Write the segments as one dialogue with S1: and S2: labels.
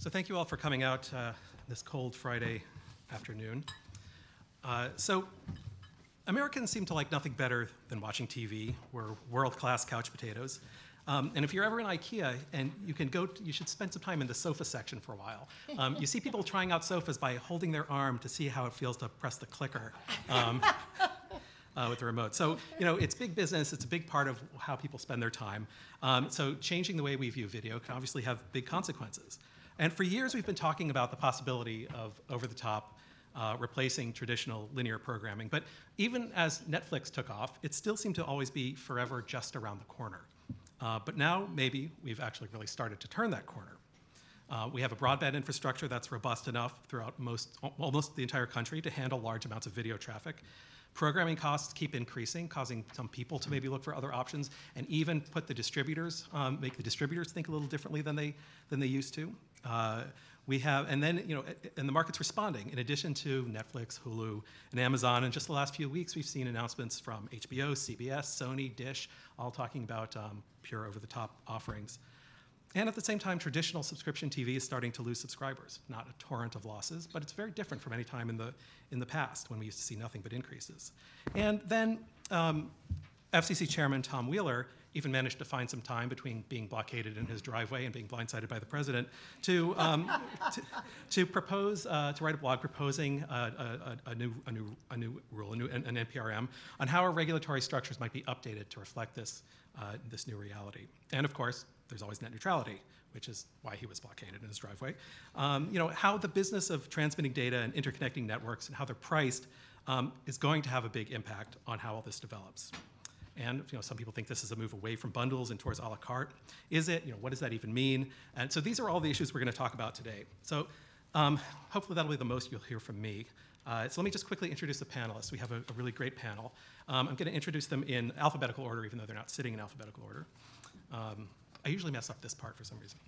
S1: So thank you all for coming out this cold Friday afternoon. So Americans seem to like nothing better than watching TV. We're world-class couch potatoes. And if you're ever in IKEA and you should spend some time in the sofa section for a while. You see people trying out sofas by holding their arm to see how it feels to press the clicker with the remote. So, it's big business. It's a big part of how people spend their time. So changing the way we view video can obviously have big consequences. And for years, we've been talking about the possibility of over-the-top replacing traditional linear programming. But even as Netflix took off, it still seemed to always be forever just around the corner. But now, maybe, we've actually really started to turn that corner. We have a broadband infrastructure that's robust enough throughout almost the entire country to handle large amounts of video traffic. Programming costs keep increasing, causing some people to maybe look for other options, and even put the distributors, make the distributors think a little differently than they used to. And the market's responding. In addition to Netflix, Hulu, and Amazon, in just the last few weeks, we've seen announcements from HBO, CBS, Sony, Dish, all talking about pure over-the-top offerings. And at the same time, traditional subscription TV is starting to lose subscribers. Not a torrent of losses, but it's very different from any time in the past when we used to see nothing but increases. And then FCC Chairman Tom Wheeler even managed to find some time between being blockaded in his driveway and being blindsided by the president to propose, to write a blog proposing a new rule, an NPRM, on how our regulatory structures might be updated to reflect this new reality. And of course, there's always net neutrality, which is why he was blockaded in his driveway. How the business of transmitting data and interconnecting networks and how they're priced is going to have a big impact on how all this develops. And some people think this is a move away from bundles and towards a la carte. Is it? What does that even mean? And so these are all the issues we're going to talk about today. So hopefully that'll be the most you'll hear from me. So let me just quickly introduce the panelists. We have a really great panel. I'm going to introduce them in alphabetical order, even though they're not sitting in alphabetical order. I usually mess up this part for some reason.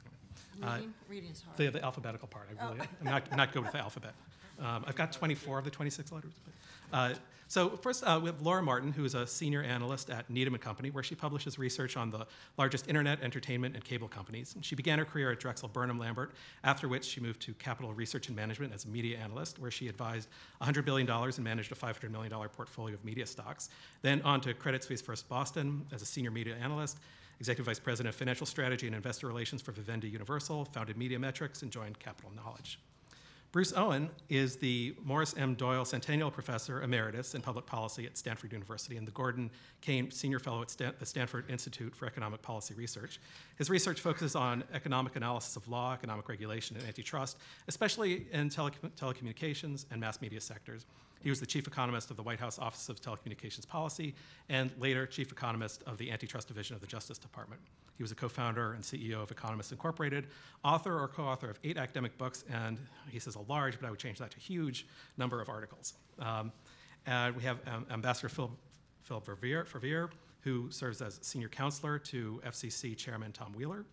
S2: Reading is hard.
S1: The alphabetical part. I'm not good with the alphabet. I've got 24 of the 26 letters. So first, we have Laura Martin, who is a senior analyst at Needham & Company, where she publishes research on the largest internet, entertainment, and cable companies. And she began her career at Drexel Burnham Lambert, after which she moved to Capital Research and Management as a media analyst, where she advised $100 billion and managed a $500 million portfolio of media stocks. Then on to Credit Suisse First Boston as a senior media analyst, Executive Vice President of Financial Strategy and Investor Relations for Vivendi Universal, founded Media Metrics, and joined Capital Knowledge. Bruce Owen is the Morris M. Doyle Centennial Professor Emeritus in Public Policy at Stanford University and the Gordon Kane Senior Fellow at the Stanford Institute for Economic Policy Research. His research focuses on economic analysis of law, economic regulation, and antitrust, especially in telecommunications and mass media sectors. He was the chief economist of the White House Office of Telecommunications Policy and later chief economist of the Antitrust Division of the Justice Department. He was a co-founder and CEO of Economists Incorporated, author or co-author of 8 academic books, and he says a large, but I would change that to huge, number of articles. And we have Ambassador Phil Verveer, who serves as senior counselor to FCC Chairman Tom Wheeler.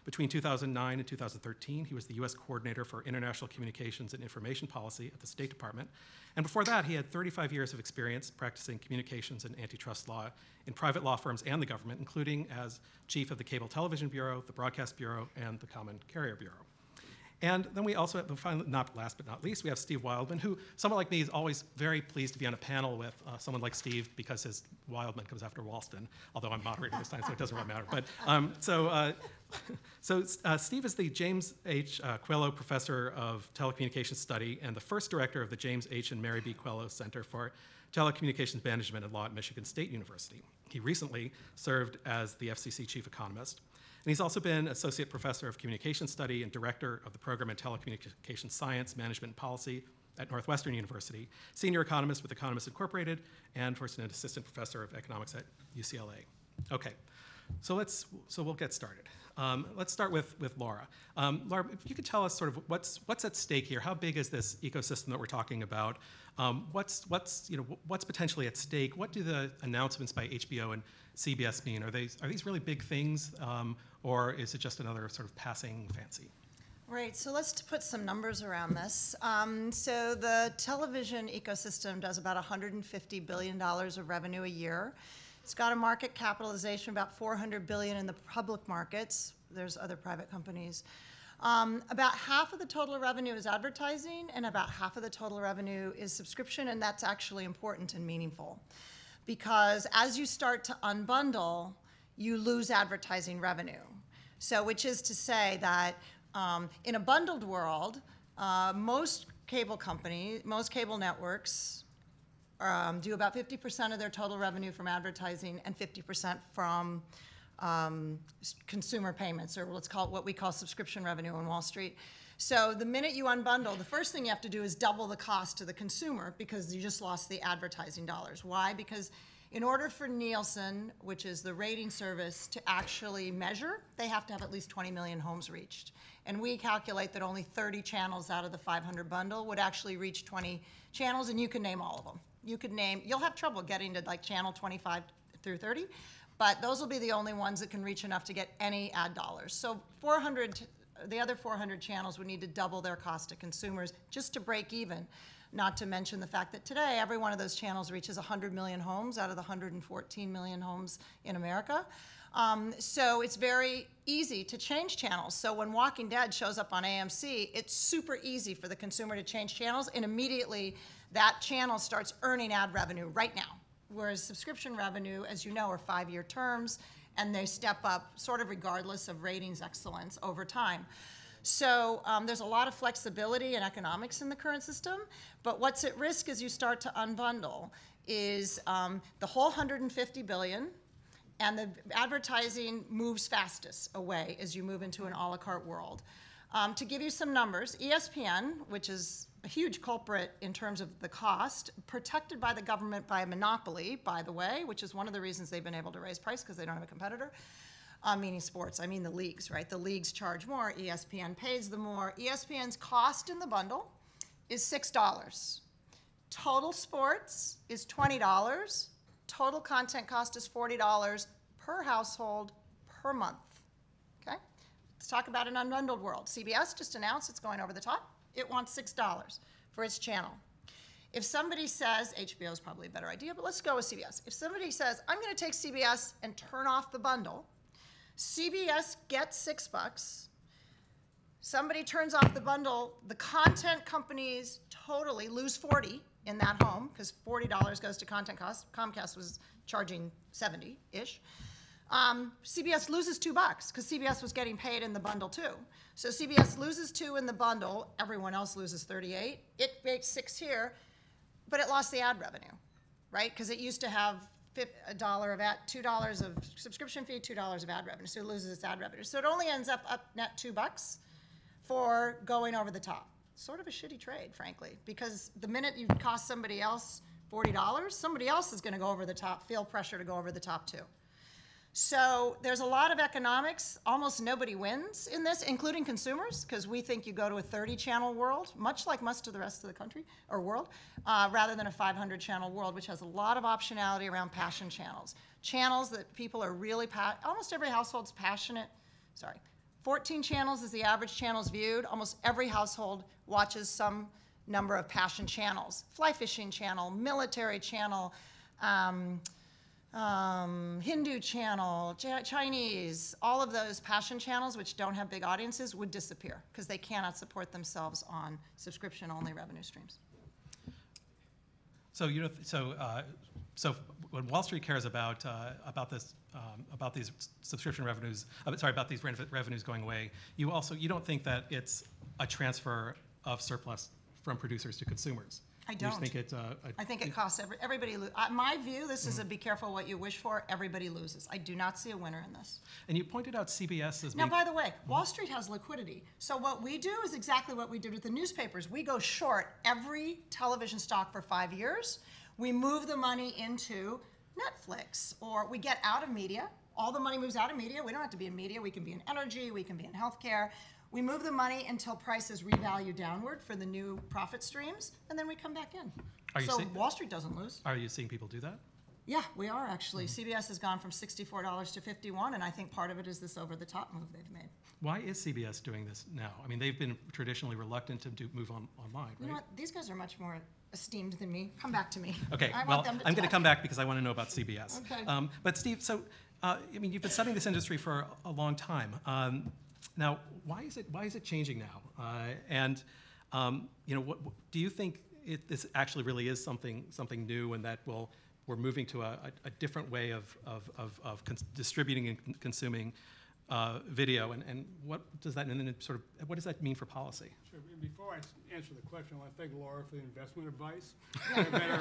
S1: Between 2009 and 2013, he was the U.S. Coordinator for International Communications and Information Policy at the State Department. And before that, he had 35 years of experience practicing communications and antitrust law in private law firms and the government, including as chief of the Cable Television Bureau, the Broadcast Bureau, and the Common Carrier Bureau. And then we also have, finally, last but not least, we have Steve Wildman, who, someone like me, is always very pleased to be on a panel with someone like Steve because his Wildman comes after Walston, although I'm moderating this time, so it doesn't really matter. But Steve is the James H. Quello Professor of Telecommunications Study and the first director of the James H. and Mary B. Quello Center for Telecommunications Management and Law at Michigan State University. He recently served as the FCC chief economist. And he's also been Associate Professor of Communication Study and Director of the Program in Telecommunications Science, Management, and Policy at Northwestern University, Senior Economist with Economists Incorporated, and of course, an Assistant Professor of Economics at UCLA. Okay, so we'll get started. Let's start with Laura. Laura, if you could tell us sort of what's at stake here. How big is this ecosystem that we're talking about? What's potentially at stake? What do the announcements by HBO and CBS mean? Are these really big things, or is it just another sort of passing fancy?
S2: Right, so let's put some numbers around this. So the television ecosystem does about $150 billion of revenue a year. It's got a market capitalization about $400 billion in the public markets. There's other private companies. About half of the total revenue is advertising, and about half of the total revenue is subscription, and that's actually important and meaningful. Because as you start to unbundle, you lose advertising revenue. So, which is to say that in a bundled world, most cable companies, most cable networks do about 50% of their total revenue from advertising and 50% from consumer payments, or let's call it what we call subscription revenue on Wall Street. So the minute you unbundle, the first thing you have to do is double the cost to the consumer because you just lost the advertising dollars. Why? Because in order for Nielsen, which is the rating service, to actually measure, they have to have at least 20 million homes reached. And we calculate that only 30 channels out of the 500 bundle would actually reach 20 channels, and you can name all of them. You could name, you'll have trouble getting to like channel 25 through 30, but those will be the only ones that can reach enough to get any ad dollars. So the other 400 channels would need to double their cost to consumers just to break even. Not to mention the fact that today, every one of those channels reaches 100 million homes out of the 114 million homes in America. So it's very easy to change channels. So when Walking Dead shows up on AMC, it's super easy for the consumer to change channels, and immediately that channel starts earning ad revenue right now. Whereas subscription revenue, as you know, are 5-year terms, and they step up sort of regardless of ratings excellence over time. So there's a lot of flexibility and economics in the current system, but what's at risk as you start to unbundle is the whole $150 billion, and the advertising moves fastest away as you move into an a la carte world. To give you some numbers, ESPN, which is a huge culprit in terms of the cost, protected by the government by a monopoly, by the way, which is one of the reasons they've been able to raise price because they don't have a competitor. Meaning sports, I mean the leagues, right? The leagues charge more, ESPN pays them more. ESPN's cost in the bundle is $6. Total sports is $20. Total content cost is $40 per household per month, okay? Let's talk about an unbundled world. CBS just announced it's going over the top. It wants $6 for its channel. If somebody says, HBO is probably a better idea, but let's go with CBS. If somebody says, I'm gonna take CBS and turn off the bundle, CBS gets $6. Somebody turns off the bundle, the content companies totally lose 40 in that home because $40 goes to content cost. Comcast was charging 70-ish. CBS loses $2 because CBS was getting paid in the bundle too. So CBS loses 2 in the bundle, everyone else loses 38. It makes 6 here, but it lost the ad revenue, right? Because it used to have $1 of ad, $2 of subscription fee, $2 of ad revenue, so it loses its ad revenue. So it only ends up net $2 for going over the top. Sort of a shitty trade, frankly, because the minute you cost somebody else $40, somebody else is gonna go over the top, feel pressure to go over the top too. So there's a lot of economics. Almost nobody wins in this, including consumers, because we think you go to a 30-channel world, much like most of the rest of the country, or world, rather than a 500-channel world, which has a lot of optionality around passion channels. Channels that people are really, almost every household's passionate, 14 channels is the average channels viewed. Almost every household watches some number of passion channels. Fly fishing channel, military channel, Hindu channel, Chinese, all of those passion channels which don't have big audiences would disappear because they cannot support themselves on subscription-only revenue streams.
S1: So so when Wall Street cares about these subscription revenues, about these revenues going away, you don't think that it's a transfer of surplus from producers to consumers.
S2: I don't.
S1: You think
S2: I think it costs everybody. My view, this is a be careful what you wish for. Everybody loses. I do not see a winner in this.
S1: And you pointed out CBS as
S2: now. By the way, Wall Street has liquidity. So what we do is exactly what we did with the newspapers. We go short every television stock for 5 years. We move the money into Netflix, or we get out of media. All the money moves out of media. We don't have to be in media. We can be in energy. We can be in healthcare. We move the money until prices revalue downward for the new profit streams, and then we come back in. So Wall Street doesn't lose.
S1: Are you seeing people do that?
S2: Yeah, we are actually. CBS has gone from $64 to $51, and I think part of it is this over-the-top move they've made.
S1: Why is CBS doing this now? I mean, they've been traditionally reluctant to move online, right?
S2: You know what? These guys are much more esteemed than me. Come back to me.
S1: Okay, I'm going to come back because I want to know about CBS.
S2: Okay.
S1: But Steve, so I mean, you've been studying this industry for a long time. Now, why is it changing now? Do you think this actually really is something new, and that we're moving to a different way of distributing and consuming video, and what does that what does that mean for policy?
S3: Sure. Before I answer the question, I want to thank Laura for the investment advice. I better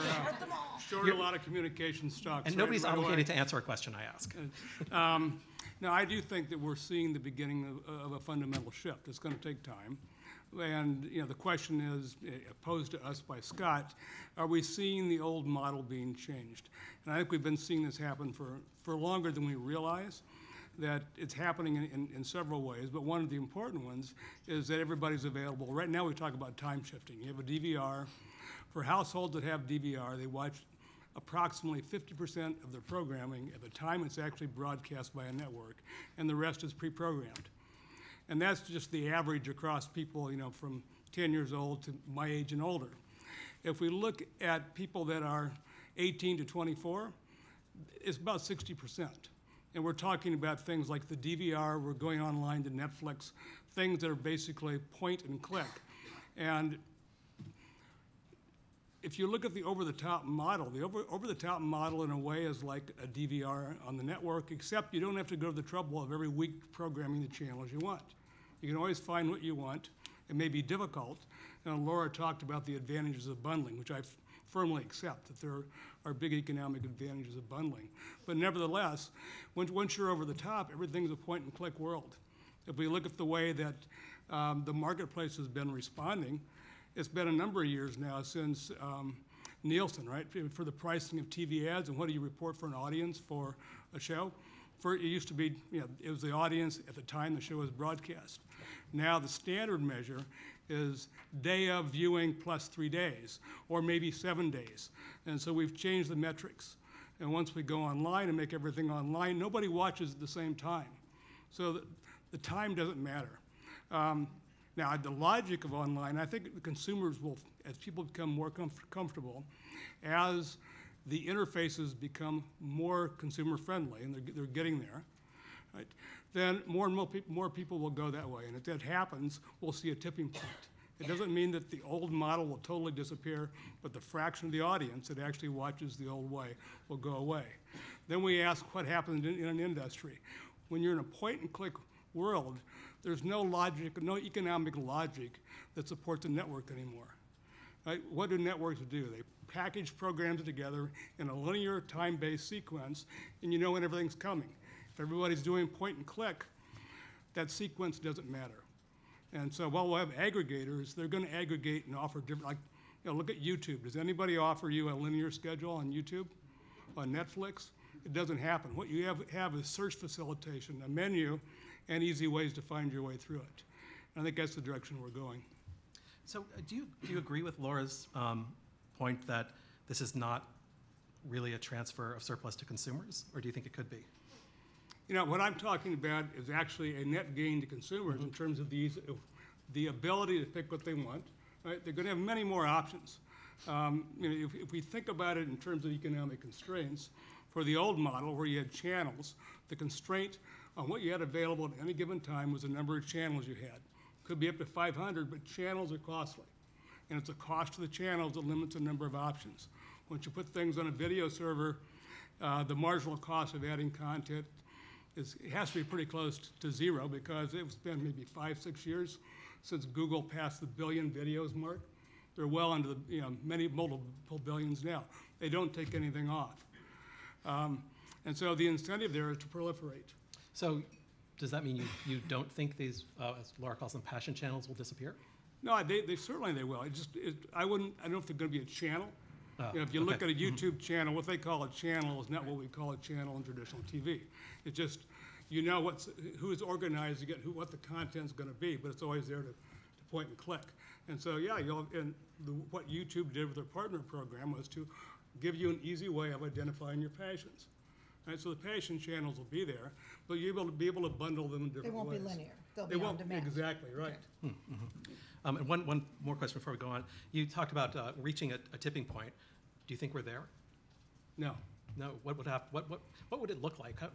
S3: short a lot of communication stocks.
S1: And nobody's obligated to answer a question I ask.
S3: Now, I do think that we're seeing the beginning of a fundamental shift. It's going to take time. And the question is, posed to us by Scott, are we seeing the old model being changed? And I think we've been seeing this happen for longer than we realize, that it's happening in several ways. But one of the important ones is that everybody's available. Right now we talk about time shifting. You have a DVR. For households that have DVR, they watch approximately 50% of their programming at the time it's actually broadcast by a network, and the rest is pre-programmed. And that's just the average across people, from 10 years old to my age and older. If we look at people that are 18 to 24, it's about 60%. And we're talking about things like the DVR, we're going online to Netflix, things that are basically point and click. And if you look at the over-the-top model, the over-the-top model in a way is like a DVR on the network, except you don't have to go to the trouble of every week programming the channels you want. You can always find what you want. It may be difficult. Laura talked about the advantages of bundling, which I firmly accept, that there are big economic advantages of bundling. But nevertheless, once you're over the top, everything's a point-and-click world. If we look at the way that the marketplace has been responding, it's been a number of years now since Nielsen, right, for the pricing of TV ads, and what do you report for an audience for a show? It used to be, it was the audience at the time the show was broadcast. Now the standard measure is day of viewing plus 3 days, or maybe 7 days. And so we've changed the metrics. And once we go online and make everything online, nobody watches at the same time. So the time doesn't matter. Now, the logic of online, I think the consumers will, as people become more comfortable, as the interfaces become more consumer-friendly, and they're getting there, right, then more and more people will go that way. And if that happens, we'll see a tipping point. It doesn't mean that the old model will totally disappear, but the fraction of the audience that actually watches the old way will go away. Then we ask what happens in an industry. When you're in a point-and-click world, there's no logic, no economic logic that supports a network anymore. Right? What do networks do? They package programs together in a linear time-based sequence, and you know when everything's coming. If everybody's doing point and click, that sequence doesn't matter. And so while we'll have aggregators, they're going to aggregate and offer different, like, look at YouTube. Does anybody offer you a linear schedule on YouTube? On Netflix? It doesn't happen. What you have is search facilitation, a menu, and easy ways to find your way through it. And I think that's the direction we're going.
S1: So do you agree with Laura's point that this is not really a transfer of surplus to consumers, or do you think it could be?
S3: What I'm talking about is actually a net gain to consumers in terms of the ability to pick what they want. Right? They're going to have many more options. If we think about it in terms of economic constraints, for the old model where you had channels, the constraint on what you had available at any given time was the number of channels you had. Could be up to 500, but channels are costly. And it's a cost to the channels that limits the number of options. Once you put things on a video server, the marginal cost of adding content it has to be pretty close to zero, because it's been maybe 5-6 years since Google passed the billion videos mark. They're well into the many multiple billions now. They don't take anything off. And so the incentive there is to proliferate.
S1: So does that mean you don't think these, as Laura calls them, passion channels will disappear?
S3: No, they certainly will. I don't know if they're going to be a channel. If you look at a YouTube channel, what they call a channel is not what we call a channel in traditional TV. It's just, who is organizing it, what the content's going to be, but it's always there to point and click. And so, yeah, what YouTube did with their partner program was to give you an easy way of identifying your passions. Right, so the passion channels will be there, but you'll be able to bundle them in different ways.
S2: They won't be linear. They'll be on demand.
S3: Exactly, right.
S2: Okay.
S1: And one more question before we go on. You talked about reaching a tipping point. Do you think we're there?
S3: No.
S1: No, what would it look like? How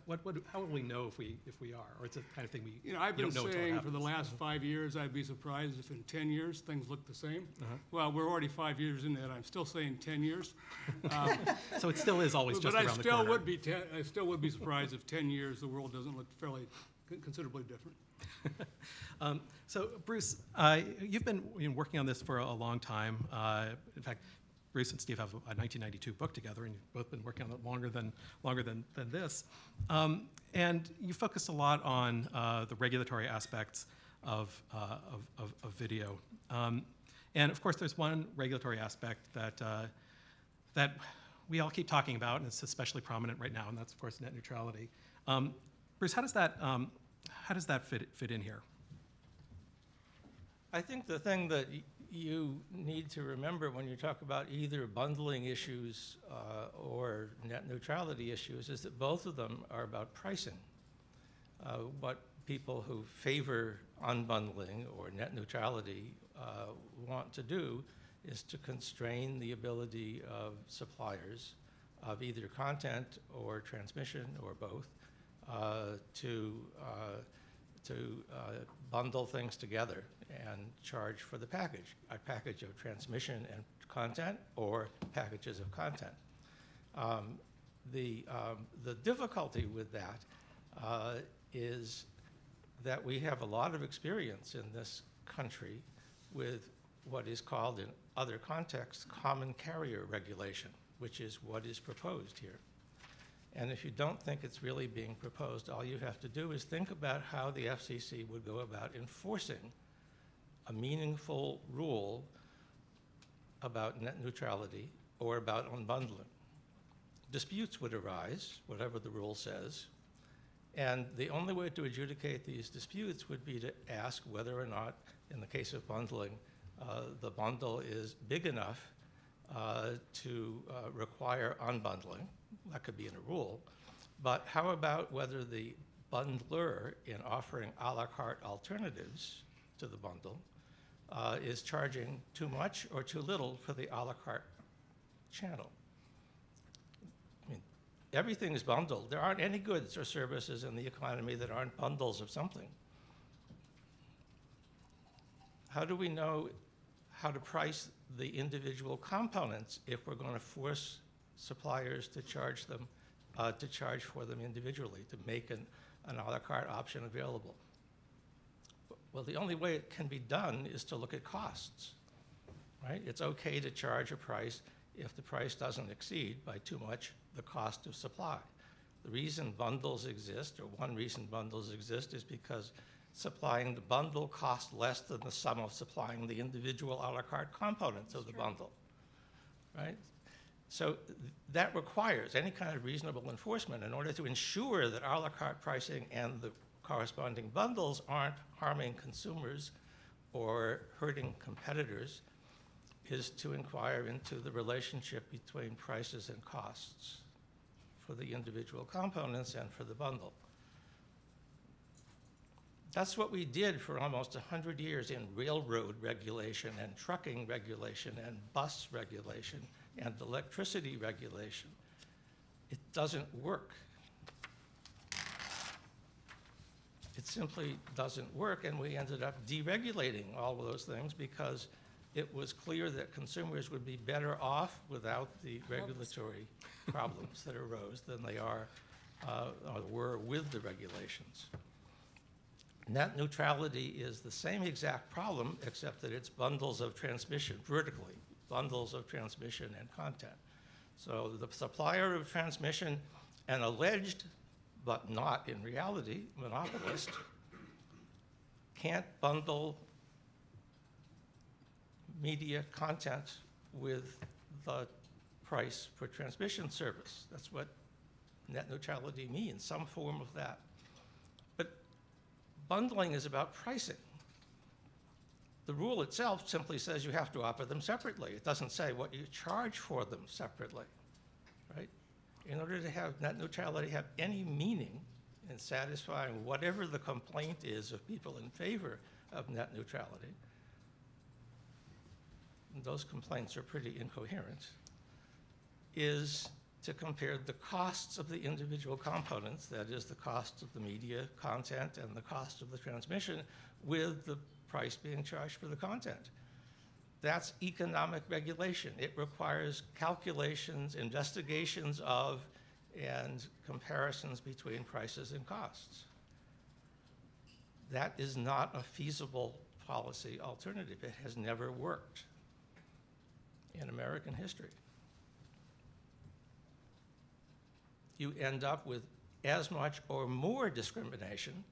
S1: would we know if we are, or it's a kind of thing we
S3: You know, I've been
S1: don't know until it
S3: saying for the
S1: happens?
S3: last 5 years, I'd be surprised if in 10 years, things look the same.
S1: Uh-huh.
S3: Well, we're already 5 years into that. I'm still saying 10 years.
S1: So it still is always just
S3: But
S1: around the corner.
S3: I still would be surprised if 10 years, the world doesn't look considerably different.
S1: So Bruce, you've been working on this for a long time. In fact, Bruce and Steve have a 1992 book together, and you've both been working on it longer than this. And you focused a lot on the regulatory aspects of video. And of course, there's one regulatory aspect that we all keep talking about, and it's especially prominent right now, and that's of course net neutrality. Bruce, how does that fit in here?
S4: I think the thing that you need to remember when you talk about either bundling issues or net neutrality issues is that both of them are about pricing. What people who favor unbundling or net neutrality want to do is to constrain the ability of suppliers of either content or transmission or both to bundle things together and charge for the package, a package of transmission and content or packages of content. The difficulty with that is that we have a lot of experience in this country with what is called in other contexts common carrier regulation, which is what is proposed here. And if you don't think it's really being proposed, all you have to do is think about how the FCC would go about enforcing a meaningful rule about net neutrality or about unbundling. Disputes would arise, whatever the rule says, and the only way to adjudicate these disputes would be to ask whether or not, in the case of bundling, the bundle is big enough to require unbundling. That could be in a rule. But how about whether the bundler, in offering a la carte alternatives to the bundle, is charging too much or too little for the a la carte channel? I mean, everything is bundled. There aren't any goods or services in the economy that aren't bundles of something. How do we know how to price the individual components if we're going to force suppliers to charge them, to charge for them individually, to make an a la carte option available? Well, the only way it can be done is to look at costs, right? It's okay to charge a price if the price doesn't exceed by too much the cost of supply. The reason bundles exist, or one reason bundles exist, is because supplying the bundle costs less than the sum of supplying the individual a la carte components of the bundle, right? So that requires any kind of reasonable enforcement in order to ensure that a la carte pricing and the corresponding bundles aren't harming consumers or hurting competitors, is to inquire into the relationship between prices and costs for the individual components and for the bundle. That's what we did for almost 100 years in railroad regulation and trucking regulation and bus regulation and electricity regulation. It doesn't work. It simply doesn't work, and we ended up deregulating all of those things because it was clear that consumers would be better off without the regulatory problems that arose than they are or were with the regulations. Net neutrality is the same exact problem, except that it's bundles of transmission, vertically, bundles of transmission and content. So the supplier of transmission, an alleged, but not in reality, monopolist, can't bundle media content with the price for transmission service. That's what net neutrality means, some form of that. But bundling is about pricing. The rule itself simply says you have to offer them separately. It doesn't say what you charge for them separately, right? In order to have net neutrality have any meaning in satisfying whatever the complaint is of people in favor of net neutrality, and those complaints are pretty incoherent, is to compare the costs of the individual components, that is the cost of the media content and the cost of the transmission, with the price being charged for the content. That's economic regulation. It requires calculations, investigations of, and comparisons between prices and costs. That is not a feasible policy alternative. It has never worked in American history. You end up with as much or more discrimination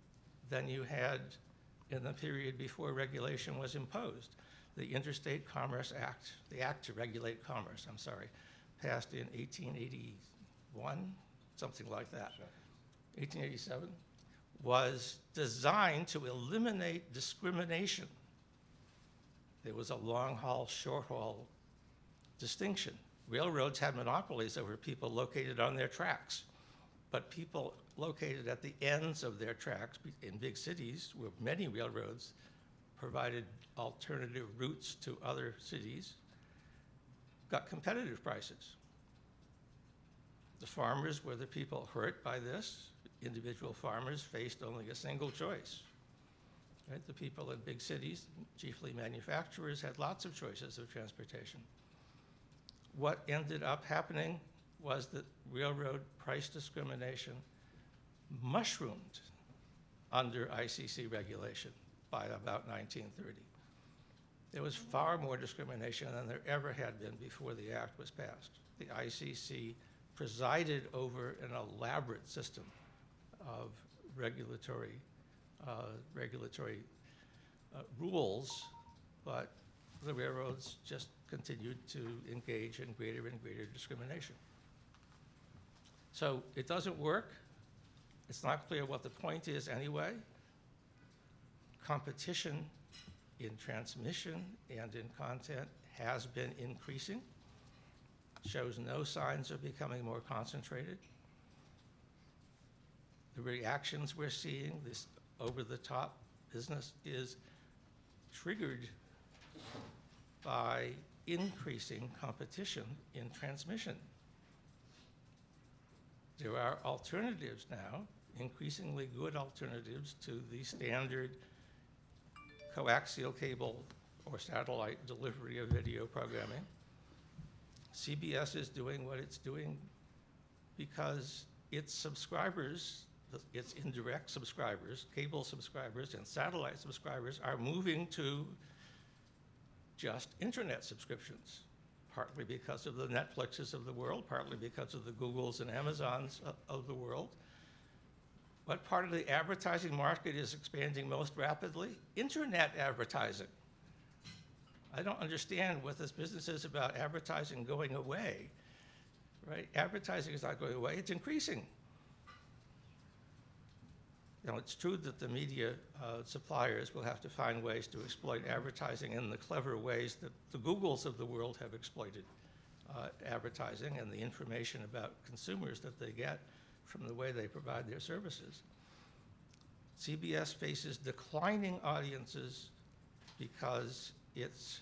S4: than you had in the period before regulation was imposed. The Interstate Commerce Act, the Act to Regulate Commerce, I'm sorry, passed in 1881, something like that. 1887, was designed to eliminate discrimination. There was a long-haul, short-haul distinction. Railroads had monopolies over people located on their tracks, but people located at the ends of their tracks in big cities, where many railroads provided alternative routes to other cities, got competitive prices. The farmers were the people hurt by this. Individual farmers faced only a single choice. Right? The people in big cities, chiefly manufacturers, had lots of choices of transportation. What ended up happening was that railroad price discrimination mushroomed under ICC regulation by about 1930. There was far more discrimination than there ever had been before the act was passed. The ICC presided over an elaborate system of regulatory rules, but the railroads just continued to engage in greater and greater discrimination. So it doesn't work. It's not clear what the point is anyway. Competition in transmission and in content has been increasing, shows no signs of becoming more concentrated. The reactions we're seeing, this over-the-top business, is triggered by increasing competition in transmission. There are alternatives now, increasingly good alternatives to the standard coaxial cable or satellite delivery of video programming. CBS is doing what it's doing because its subscribers, its indirect subscribers, cable subscribers and satellite subscribers, are moving to just internet subscriptions, partly because of the Netflixes of the world, partly because of the Googles and Amazons of the world. What part of the advertising market is expanding most rapidly? Internet advertising. I don't understand what this business is about advertising going away, right? Advertising is not going away, it's increasing. You know, it's true that the media suppliers will have to find ways to exploit advertising in the clever ways that the Googles of the world have exploited advertising and the information about consumers that they get from the way they provide their services. CBS faces declining audiences because its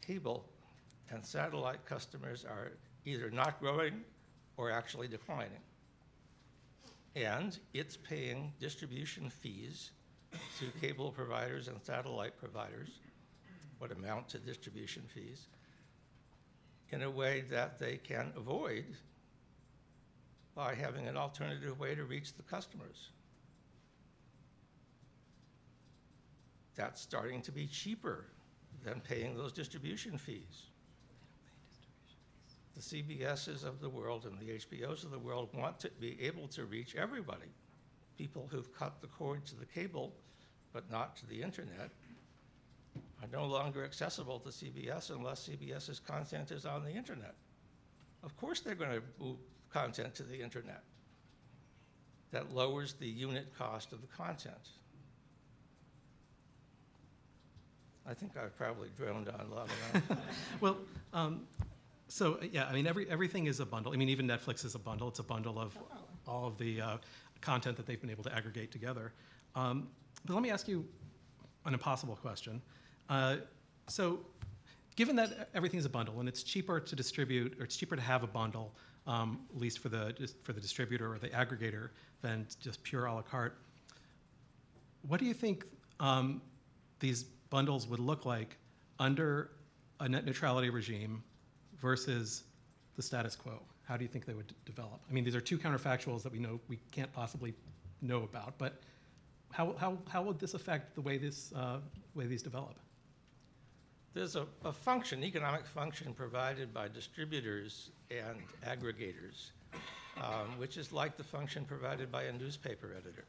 S4: cable and satellite customers are either not growing or actually declining. And it's paying distribution fees to cable providers and satellite providers, what amount to distribution fees, in a way that they can avoid by having an alternative way to reach the customers. That's starting to be cheaper than paying those distribution fees. The CBSs of the world and the HBOs of the world want to be able to reach everybody. People who've cut the cord to the cable, but not to the internet, are no longer accessible to CBS unless CBS's content is on the internet. Of course they're going to move content to the internet. That lowers the unit cost of the content. I think I've probably droned on long enough.
S1: Well, so yeah, I mean, everything is a bundle. I mean, even Netflix is a bundle. It's a bundle of all of the content that they've been able to aggregate together. But let me ask you an impossible question. So given that everything is a bundle and it's cheaper to distribute, or it's cheaper to have a bundle, at least for the distributor or the aggregator, than just pure a la carte, what do you think these bundles would look like under a net neutrality regime versus the status quo? How do you think they would develop? I mean, these are two counterfactuals that we can't possibly know about, but how would this affect the way these develop?
S4: There's a function, economic function, provided by distributors and aggregators, which is like the function provided by a newspaper editor.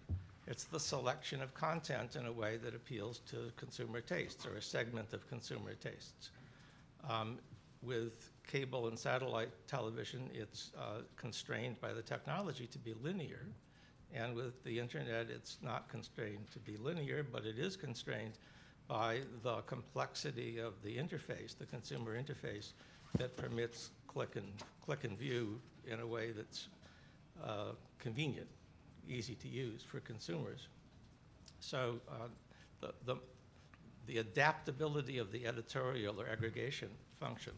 S4: It's the selection of content in a way that appeals to consumer tastes, or a segment of consumer tastes. With cable and satellite television, it's constrained by the technology to be linear. And with the internet, it's not constrained to be linear, but it is constrained by the complexity of the interface, the consumer interface, that permits click and view in a way that's convenient, easy to use for consumers. So the adaptability of the editorial or aggregation function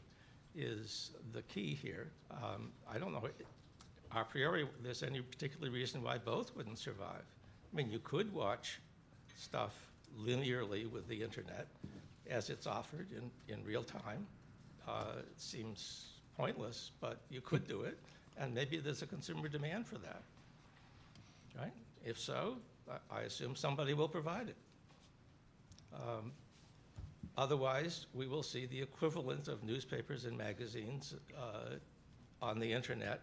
S4: is the key here. I don't know a priori there's any particular reason why both wouldn't survive. I mean, you could watch stuff linearly with the internet as it's offered in real time. It seems pointless, but you could do it, and maybe there's a consumer demand for that, right? If so, I assume somebody will provide it. Otherwise, we will see the equivalent of newspapers and magazines on the internet,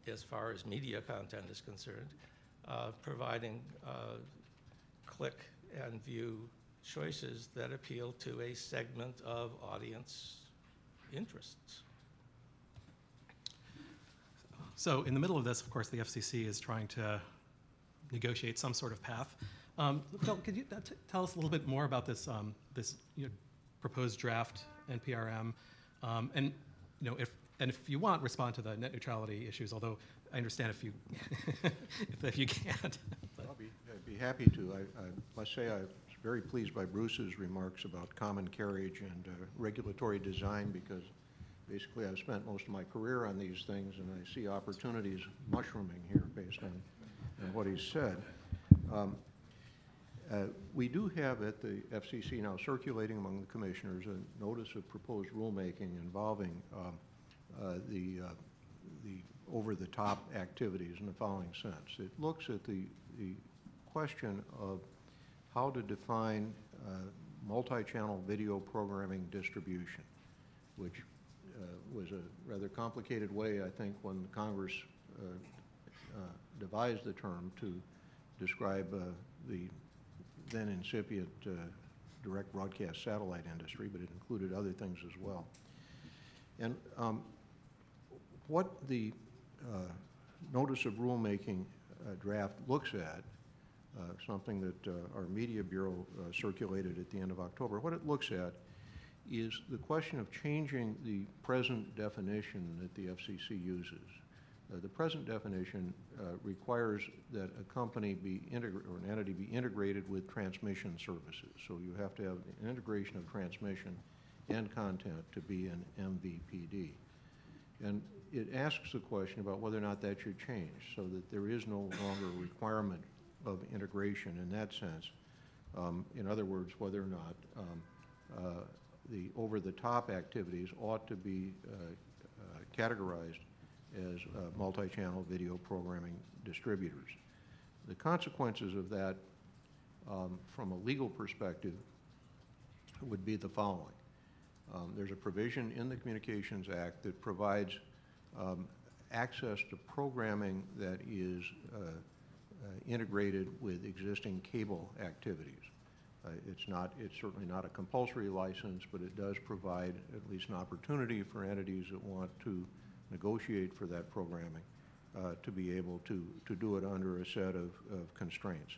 S4: as far as media content is concerned, providing click and view choices that appeal to a segment of audience interests.
S1: So in the middle of this, of course, the FCC is trying to negotiate some sort of path. Phil, could you tell us a little bit more about this proposed draft NPRM, and if you want, respond to the net neutrality issues. Although I understand if you if you can't.
S5: I'd be happy to. I must say I was very pleased by Bruce's remarks about common carriage and regulatory design, because basically I've spent most of my career on these things, and I see opportunities mushrooming here based on what he said. We do have at the FCC now circulating among the commissioners a notice of proposed rulemaking involving the over-the-top activities in the following sense. It looks at the question of how to define multi-channel video programming distribution, which was a rather complicated way, I think, when Congress devised the term to describe the then incipient direct broadcast satellite industry, but it included other things as well. And what the notice of rulemaking draft looks at, something that our media bureau circulated at the end of October, what it looks at is the question of changing the present definition that the FCC uses. The present definition requires that a company or an entity be integrated with transmission services. So you have to have an integration of transmission and content to be an MVPD. And it asks the question about whether or not that should change, so that there is no longer a requirement of integration in that sense. In other words, whether or not the over-the-top activities ought to be categorized as multi-channel video programming distributors. The consequences of that from a legal perspective would be the following. There's a provision in the Communications Act that provides access to programming that is integrated with existing cable activities. It's certainly not a compulsory license, but it does provide at least an opportunity for entities that want to negotiate for that programming to be able to do it under a set of constraints.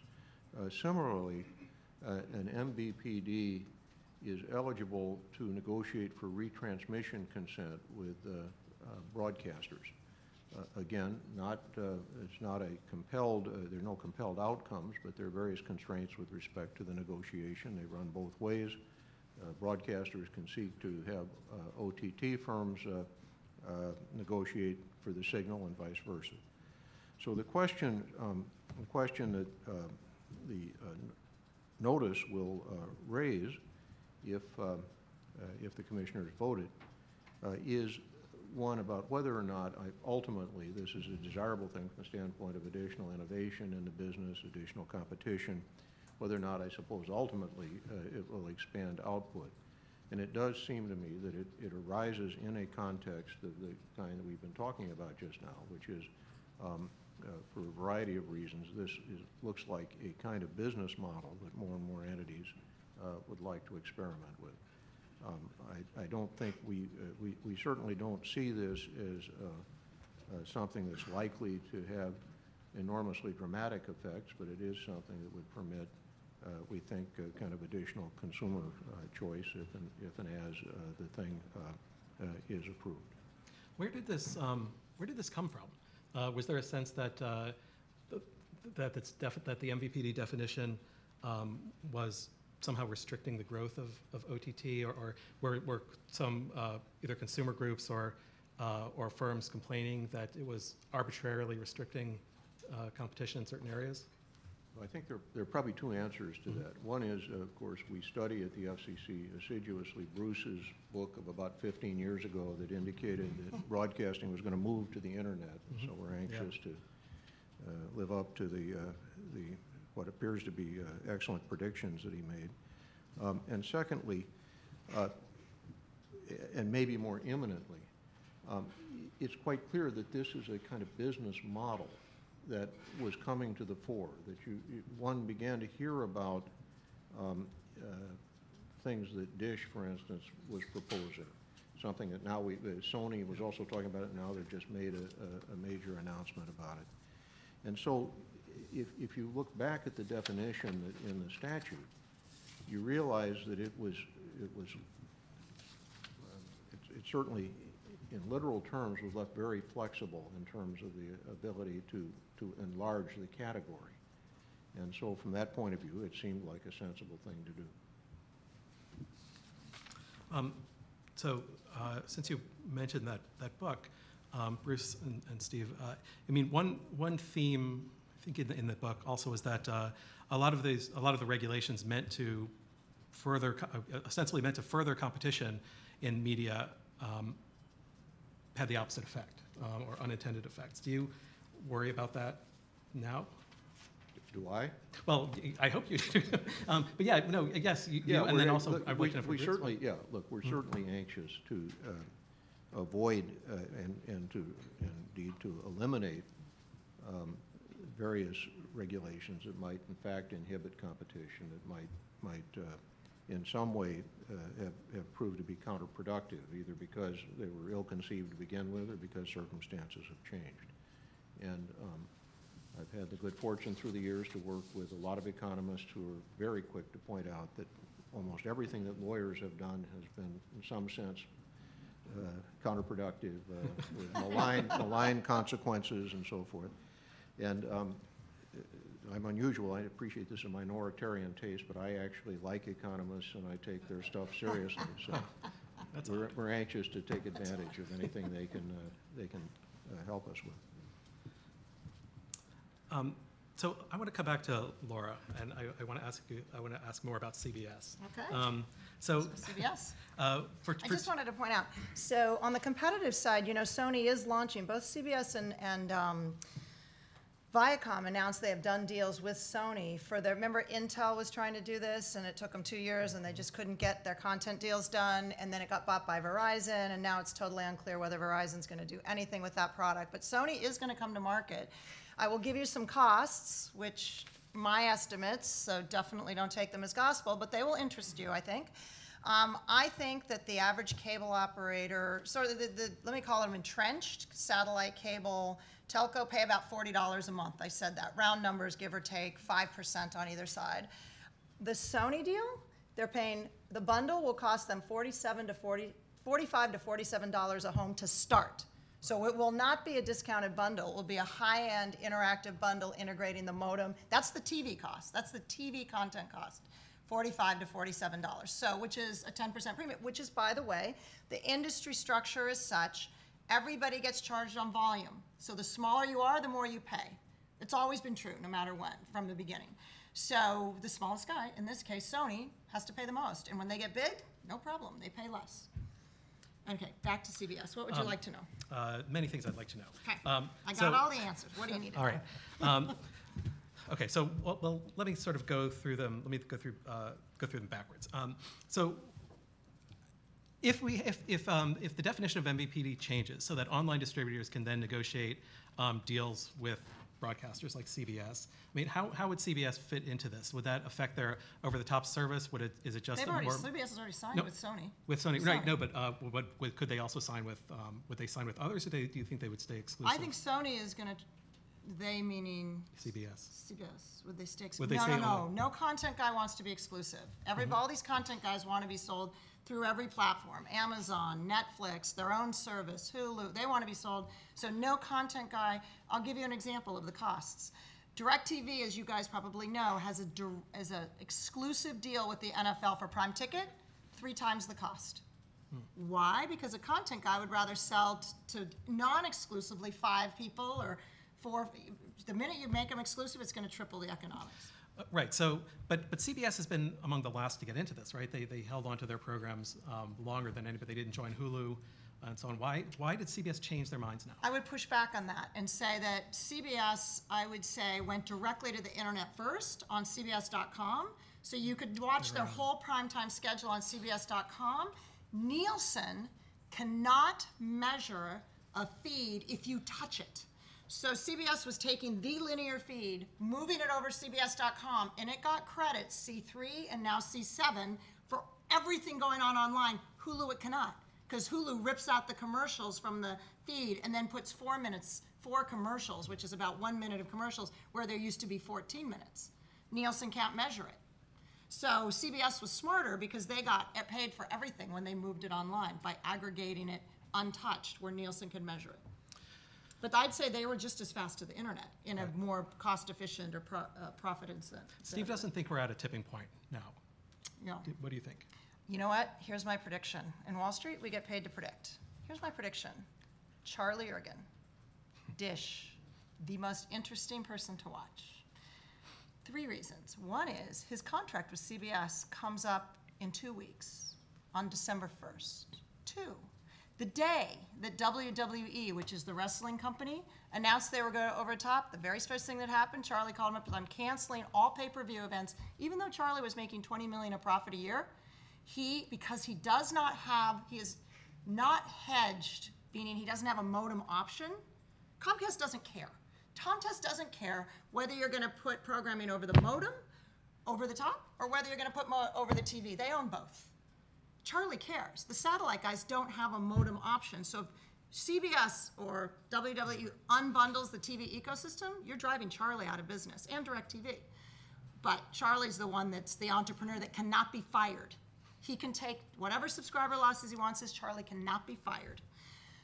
S5: Similarly, an MVPD is eligible to negotiate for retransmission consent with broadcasters. Again, it's not a compelled, there are no compelled outcomes, but there are various constraints with respect to the negotiation. They run both ways. broadcasters can seek to have OTT firms negotiate for the signal and vice versa. So the question that the notice will raise, if the commissioners voted, is one about whether or not ultimately this is a desirable thing from the standpoint of additional innovation in the business, additional competition, whether or not I suppose ultimately it will expand output. And it does seem to me that it arises in a context of the kind that we've been talking about just now, which is for a variety of reasons, looks like a kind of business model that more and more entities would like to experiment with. I don't think we certainly don't see this as something that's likely to have enormously dramatic effects, but it is something that would permit, we think, kind of additional consumer choice if and as the thing is approved.
S1: Where did this come from? Was there a sense that that the MVPD definition was somehow restricting the growth of OTT, or were some either consumer groups or firms complaining that it was arbitrarily restricting competition in certain areas?
S5: Well, I think there are probably two answers to that. One is, of course, we study at the FCC assiduously Bruce's book of about 15 years ago that indicated that broadcasting was going to move to the internet, and so we're anxious to live up to the what appears to be excellent predictions that he made. And secondly, and maybe more imminently, it's quite clear that this is a kind of business model that was coming to the fore, that one began to hear about things that Dish, for instance, was proposing, something that now Sony was also talking about it, now they've just made a major announcement about it. And so if you look back at the definition in the statute, you realize that it certainly, in literal terms, was left very flexible in terms of the ability to enlarge the category. And so from that point of view, it seemed like a sensible thing to do.
S1: Since you mentioned that book, Bruce and Steve, I mean, one theme I think in the book also is that a lot of the regulations ostensibly meant to further competition in media had the opposite effect or unintended effects. Do you worry about that now?
S5: Do I?
S1: Well, I hope you do. But yeah, no, yes, and then also
S5: look, we certainly, yeah, look, we're certainly anxious to avoid and indeed to eliminate various regulations that might in fact inhibit competition, that might in some way have proved to be counterproductive, either because they were ill-conceived to begin with or because circumstances have changed. And I've had the good fortune through the years to work with a lot of economists who are very quick to point out that almost everything that lawyers have done has been, in some sense, counterproductive, with malign consequences and so forth. And I'm unusual. I appreciate this a minoritarian taste, but I actually like economists and I take their stuff seriously. So we're anxious to take advantage of anything they can help us with.
S1: So I want to come back to Laura, and I want to ask more about CBS.
S2: Okay.
S1: So
S2: CBS.
S1: I
S2: just wanted to point out, so on the competitive side, Sony is launching, both CBS and Viacom announced they have done deals with Sony for their, remember Intel was trying to do this and it took them 2 years and they just couldn't get their content deals done, and then it got bought by Verizon, and now it's totally unclear whether Verizon's going to do anything with that product. But Sony is going to come to market. I will give you some costs, which my estimates, so definitely don't take them as gospel, but they will interest you, I think. I think that the average cable operator, sort of let me call them entrenched satellite cable telco, pay about $40 a month. I said that. Round numbers, give or take, 5% on either side. The Sony deal, they're paying, the bundle will cost them $45 to $47 a home to start. So it will not be a discounted bundle. It will be a high-end interactive bundle integrating the modem. That's the TV cost. That's the TV content cost $45 to $47. So, which is a 10% premium, which is, by the way, the industry structure is such, everybody gets charged on volume. So the smaller you are, the more you pay. It's always been true, no matter when, from the beginning. So the smallest guy, in this case Sony, has to pay the most. And when they get big, no problem, they pay less. Okay, back to CBS. What would you like to know?
S1: Many things I'd like to know.
S2: Okay, I got all the answers. What do you need to know?
S1: All right. Okay, so well, let me sort of go through them. Let me go through them backwards. So if the definition of MVPD changes so that online distributors can then negotiate deals with broadcasters like CBS, I mean, how would CBS fit into this? Would that affect their over-the-top service? Is it just
S2: CBS has already signed with Sony.
S1: With Sony, right? No, but could they also sign with? Would they sign with others, or do you think they would stay exclusive?
S2: I think Sony is going to. They meaning
S1: CBS.
S2: CBS. Would they stay exclusive?
S1: Would they
S2: No. No content guy wants to be exclusive. All these content guys want to be sold through every platform. Amazon, Netflix, their own service, Hulu. They want to be sold. So no content guy. I'll give you an example of the costs. DirecTV, as you guys probably know, has an exclusive deal with the NFL for Prime Ticket, 3 times the cost. Why? Because a content guy would rather sell to non-exclusively 5 people or 4. The minute you make them exclusive, it's going to triple the economics.
S1: Right. So, but CBS has been among the last to get into this, right? They held on to their programs longer than anybody. They didn't join Hulu and so on. Why did CBS change their minds now?
S2: I would push back on that and say that CBS, I would say, went directly to the internet first on CBS.com, so you could watch their whole primetime schedule on CBS.com. Nielsen cannot measure a feed if you touch it. So CBS was taking the linear feed, moving it over to CBS.com, and it got credit, C3 and now C7, for everything going on online. Hulu, it cannot, because Hulu rips out the commercials from the feed and then puts 4 commercials, which is about 1 minute of commercials, where there used to be 14 minutes. Nielsen can't measure it. So CBS was smarter because they got paid for everything when they moved it online by aggregating it untouched, where Nielsen could measure it. But I'd say they were just as fast to the internet in a more cost-efficient or profit incentive.
S1: Steve doesn't think we're at a tipping point now.
S2: No.
S1: What do you think?
S2: You know what? Here's my prediction. In Wall Street, we get paid to predict. Here's my prediction. Charlie Ergen, Dish, the most interesting person to watch. 3 reasons. One is his contract with CBS comes up in 2 weeks, on December 1st. 2, the day that WWE, which is the wrestling company, announced they were going over the top, the very first thing that happened, Charlie called him up and said, I'm canceling all pay-per-view events. Even though Charlie was making $20 million a profit a year, because he is not hedged, meaning he doesn't have a modem option, Comcast doesn't care. Comcast doesn't care whether you're going to put programming over the modem, over the top, or whether you're going to put over the TV. They own both. Charlie cares. The satellite guys don't have a modem option. So if CBS or WWE unbundles the TV ecosystem, you're driving Charlie out of business, and DirecTV. But Charlie's the one that's the entrepreneur that cannot be fired. He can take whatever subscriber losses he wants. Charlie cannot be fired.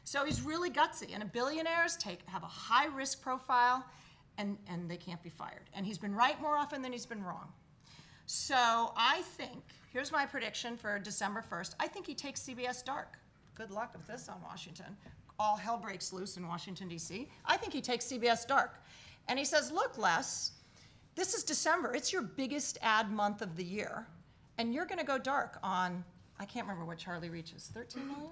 S2: So he's really gutsy. And billionaires have a high-risk profile, and they can't be fired. And he's been right more often than he's been wrong. So I think, here's my prediction for December 1st. I think he takes CBS dark. Good luck with this on Washington. All hell breaks loose in Washington, D.C. I think he takes CBS dark. And he says, look, Les, this is December. It's your biggest ad month of the year. And you're going to go dark on, I can't remember what Charlie reaches, 13 million?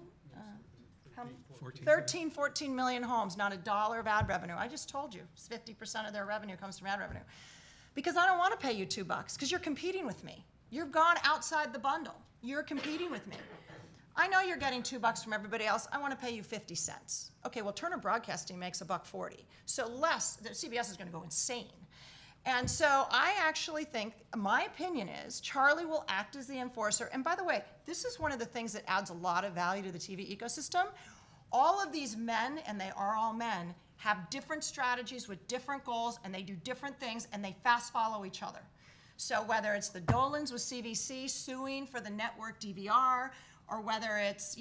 S2: 14 million homes, not $1 of ad revenue. I just told you, 50% of their revenue comes from ad revenue. Because I don't want to pay you $2, because you're competing with me. You've gone outside the bundle. You're competing with me. I know you're getting $2 from everybody else. I want to pay you 50 cents. Okay, well, Turner Broadcasting makes $1.40. So CBS is going to go insane. And so I actually think, my opinion is, Charlie will act as the enforcer. And by the way, this is one of the things that adds a lot of value to the TV ecosystem. All of these men, and they are all men, have different strategies with different goals, and they do different things, and they fast follow each other. So whether it's the Dolans with CVC suing for the network DVR, or whether it's,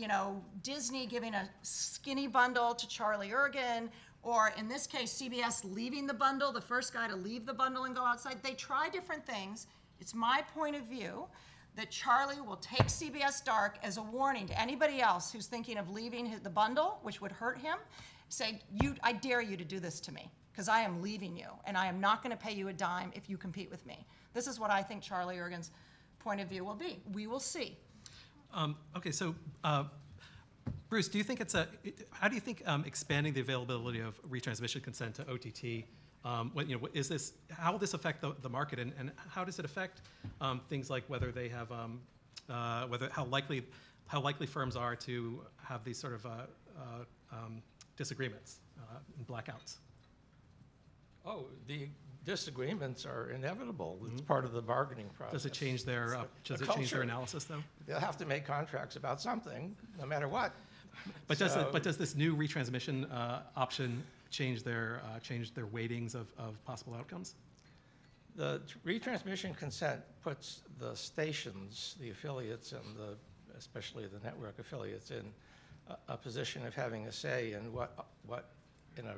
S2: Disney giving a skinny bundle to Charlie Ergen, or in this case, CBS leaving the bundle, the first guy to leave the bundle and go outside. They try different things, It's my point of view that Charlie will take CBS Dark as a warning to anybody else who's thinking of leaving the bundle, which would hurt him. Say, I dare you to do this to me, because I am leaving you, and I am not going to pay you a dime if you compete with me. This is what I think Charlie Ergen's point of view will be. We will see.
S1: Okay, so Bruce, do you think how do you think expanding the availability of retransmission consent to OTT, how will this affect the market, and how does it affect things like whether they have, how likely firms are to have these sort of disagreements and blackouts?
S4: Oh, the disagreements are inevitable. It's part of the bargaining process.
S1: Does it change their analysis though?
S4: They'll have to make contracts about something, no matter what.
S1: But does this new retransmission option change their weightings of possible outcomes?
S4: The retransmission consent puts the stations, the affiliates, and especially the network affiliates, in a position of having a say in what in a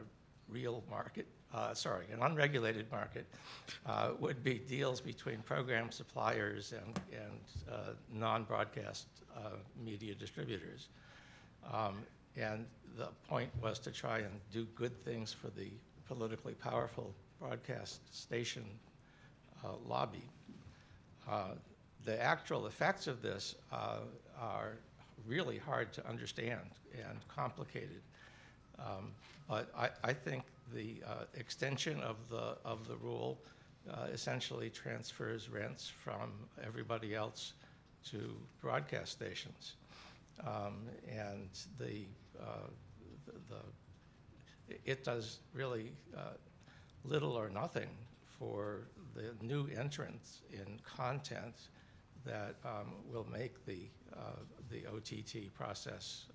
S4: real market, an unregulated market, would be deals between program suppliers and non-broadcast media distributors. And the point was to try and do good things for the politically powerful broadcast station lobby. The actual effects of this are really hard to understand and complicated. But I think the extension of the rule essentially transfers rents from everybody else to broadcast stations. And it does really little or nothing for the new entrants in content that will make the OTT process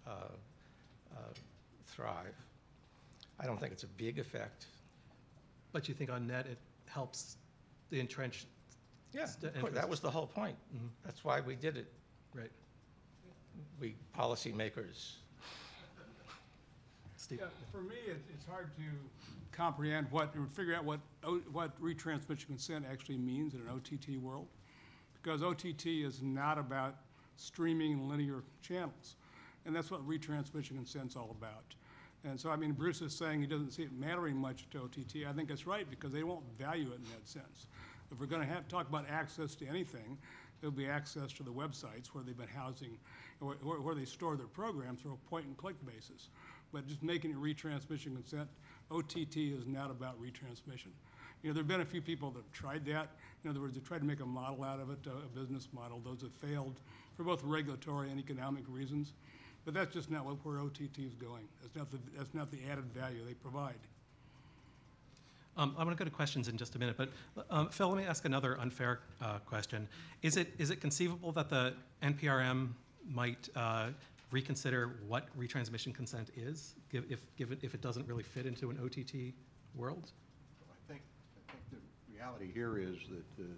S4: thrive. I don't think it's a big effect.
S1: But you think on net it helps the entrenched?
S4: Yeah, that was the whole point.
S1: Mm-hmm.
S4: That's why we did it.
S1: Right.
S4: We policymakers.
S1: Steve?
S3: Yeah, for me, it's hard to comprehend figure out what retransmission consent actually means in an OTT world, because OTT is not about streaming linear channels, and that's what retransmission consent's all about. And so, I mean, Bruce is saying he doesn't see it mattering much to OTT. I think that's right, because they won't value it in that sense. If we're going to talk about access to anything, there'll be access to the websites where they've been housing, where they store their programs for a point-and-click basis. But just making it retransmission consent, OTT is not about retransmission. You know, there have been a few people that have tried that. In other words, they tried to make a model out of it, a business model. Those have failed for both regulatory and economic reasons. But that's just not where OTT is going. That's not the added value they provide.
S1: I'm going to go to questions in just a minute, but Phil, let me ask another unfair question. Is it conceivable that the NPRM might reconsider what retransmission consent is, if it doesn't really fit into an OTT world?
S5: I think the reality here is that the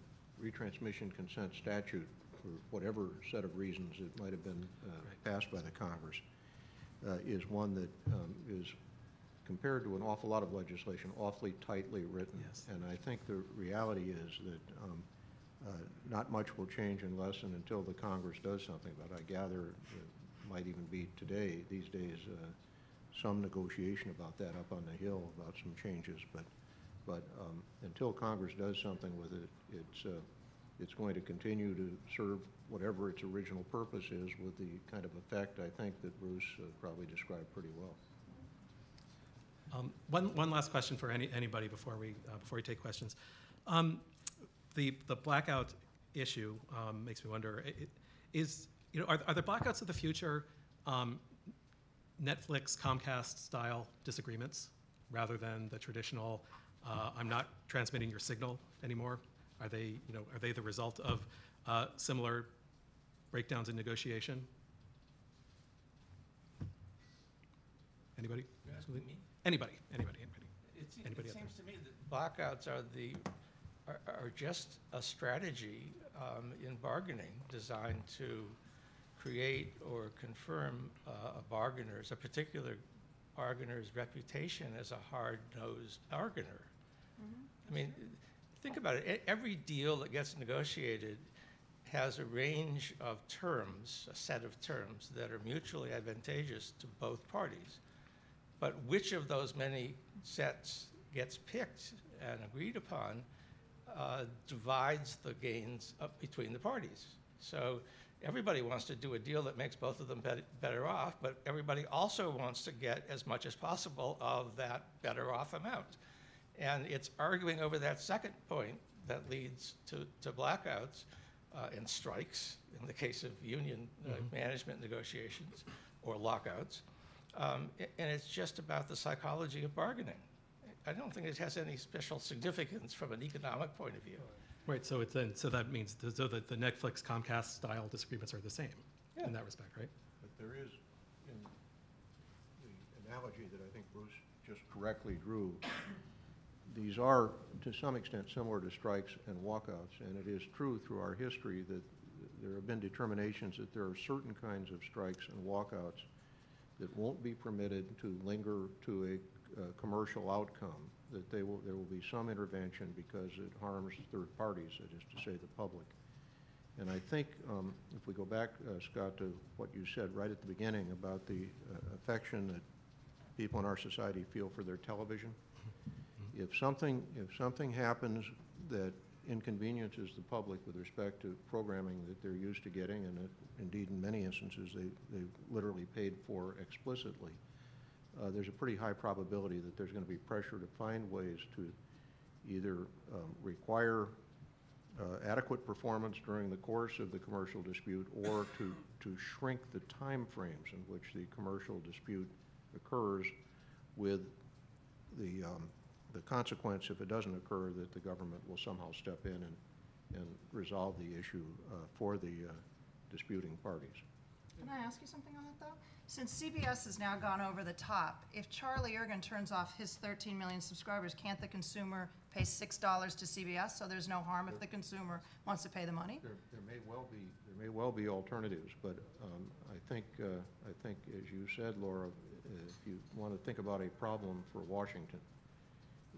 S5: retransmission consent statute, for whatever set of reasons it might have been passed by the Congress, is one that is, compared to an awful lot of legislation, awfully tightly written.
S1: Yes.
S5: And I think the reality is that not much will change unless and until the Congress does something. But I gather it might even be today, these days, some negotiation about that up on the Hill about some changes. But until Congress does something with it, it's going to continue to serve whatever its original purpose is, with the kind of effect I think that Bruce probably described pretty well.
S1: One last question for anybody before we take questions. The blackout issue makes me wonder: are the blackouts of the future Netflix, Comcast style disagreements rather than the traditional "I'm not transmitting your signal anymore"? Are they the result of similar breakdowns in negotiation? Anybody? Anybody.
S4: It seems to me that blackouts are just a strategy in bargaining designed to create or confirm a particular bargainer's reputation as a hard-nosed bargainer. Mm-hmm. I mean, think about it. Every deal that gets negotiated has a range of terms, a set of terms that are mutually advantageous to both parties. But which of those many sets gets picked and agreed upon divides the gains up between the parties. So everybody wants to do a deal that makes both of them better off, but everybody also wants to get as much as possible of that better off amount. And it's arguing over that second point that leads to blackouts and strikes in the case of union management negotiations or lockouts. And it's just about the psychology of bargaining. I don't think it has any special significance from an economic point of view.
S1: Right, so it's then, so that means the Netflix Comcast style disagreements are the same in that respect, right?
S5: But there is, in the analogy that I think Bruce just correctly drew, these are to some extent similar to strikes and walkouts, and it is true through our history that there have been determinations that there are certain kinds of strikes and walkouts that won't be permitted to linger to a commercial outcome, that there will be some intervention because it harms third parties, that is to say the public. And I think if we go back, Scott, to what you said right at the beginning about the affection that people in our society feel for their television, if something happens that inconveniences the public with respect to programming that they're used to getting, and that indeed in many instances they literally paid for explicitly, there's a pretty high probability that there's going to be pressure to find ways to either require adequate performance during the course of the commercial dispute, or to shrink the time frames in which the commercial dispute occurs, with the consequence, if it doesn't occur, that the government will somehow step in and resolve the issue for the disputing parties.
S2: Can I ask you something on that, though? Since CBS has now gone over the top, if Charlie Ergen turns off his 13 million subscribers, can't the consumer pay $6 to CBS, so there's no harm if the consumer wants to pay the money?
S5: There may well be alternatives, but I think as you said, Laura, if you want to think about a problem for Washington,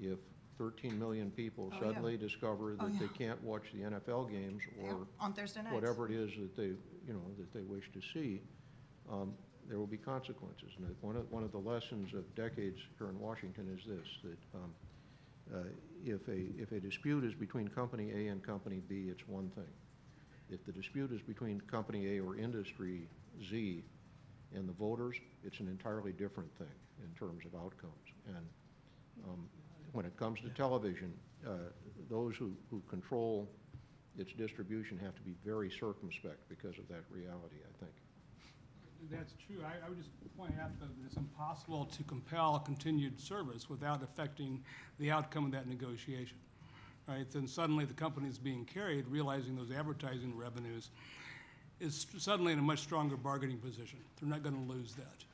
S5: if 13 million people suddenly discover that they can't watch the NFL games or
S2: on Thursday nights,
S5: whatever it is that they wish to see, there will be consequences. And one of the lessons of decades here in Washington is this: that if a dispute is between Company A and Company B, it's one thing. If the dispute is between Company A or Industry Z and the voters, it's an entirely different thing in terms of outcomes. And when it comes to television, those who control its distribution have to be very circumspect because of that reality, I think.
S3: That's true. I would just point out that it's impossible to compel continued service without affecting the outcome of that negotiation, right? Then suddenly the company is being carried, realizing those advertising revenues, is suddenly in a much stronger bargaining position. They're not going to lose that.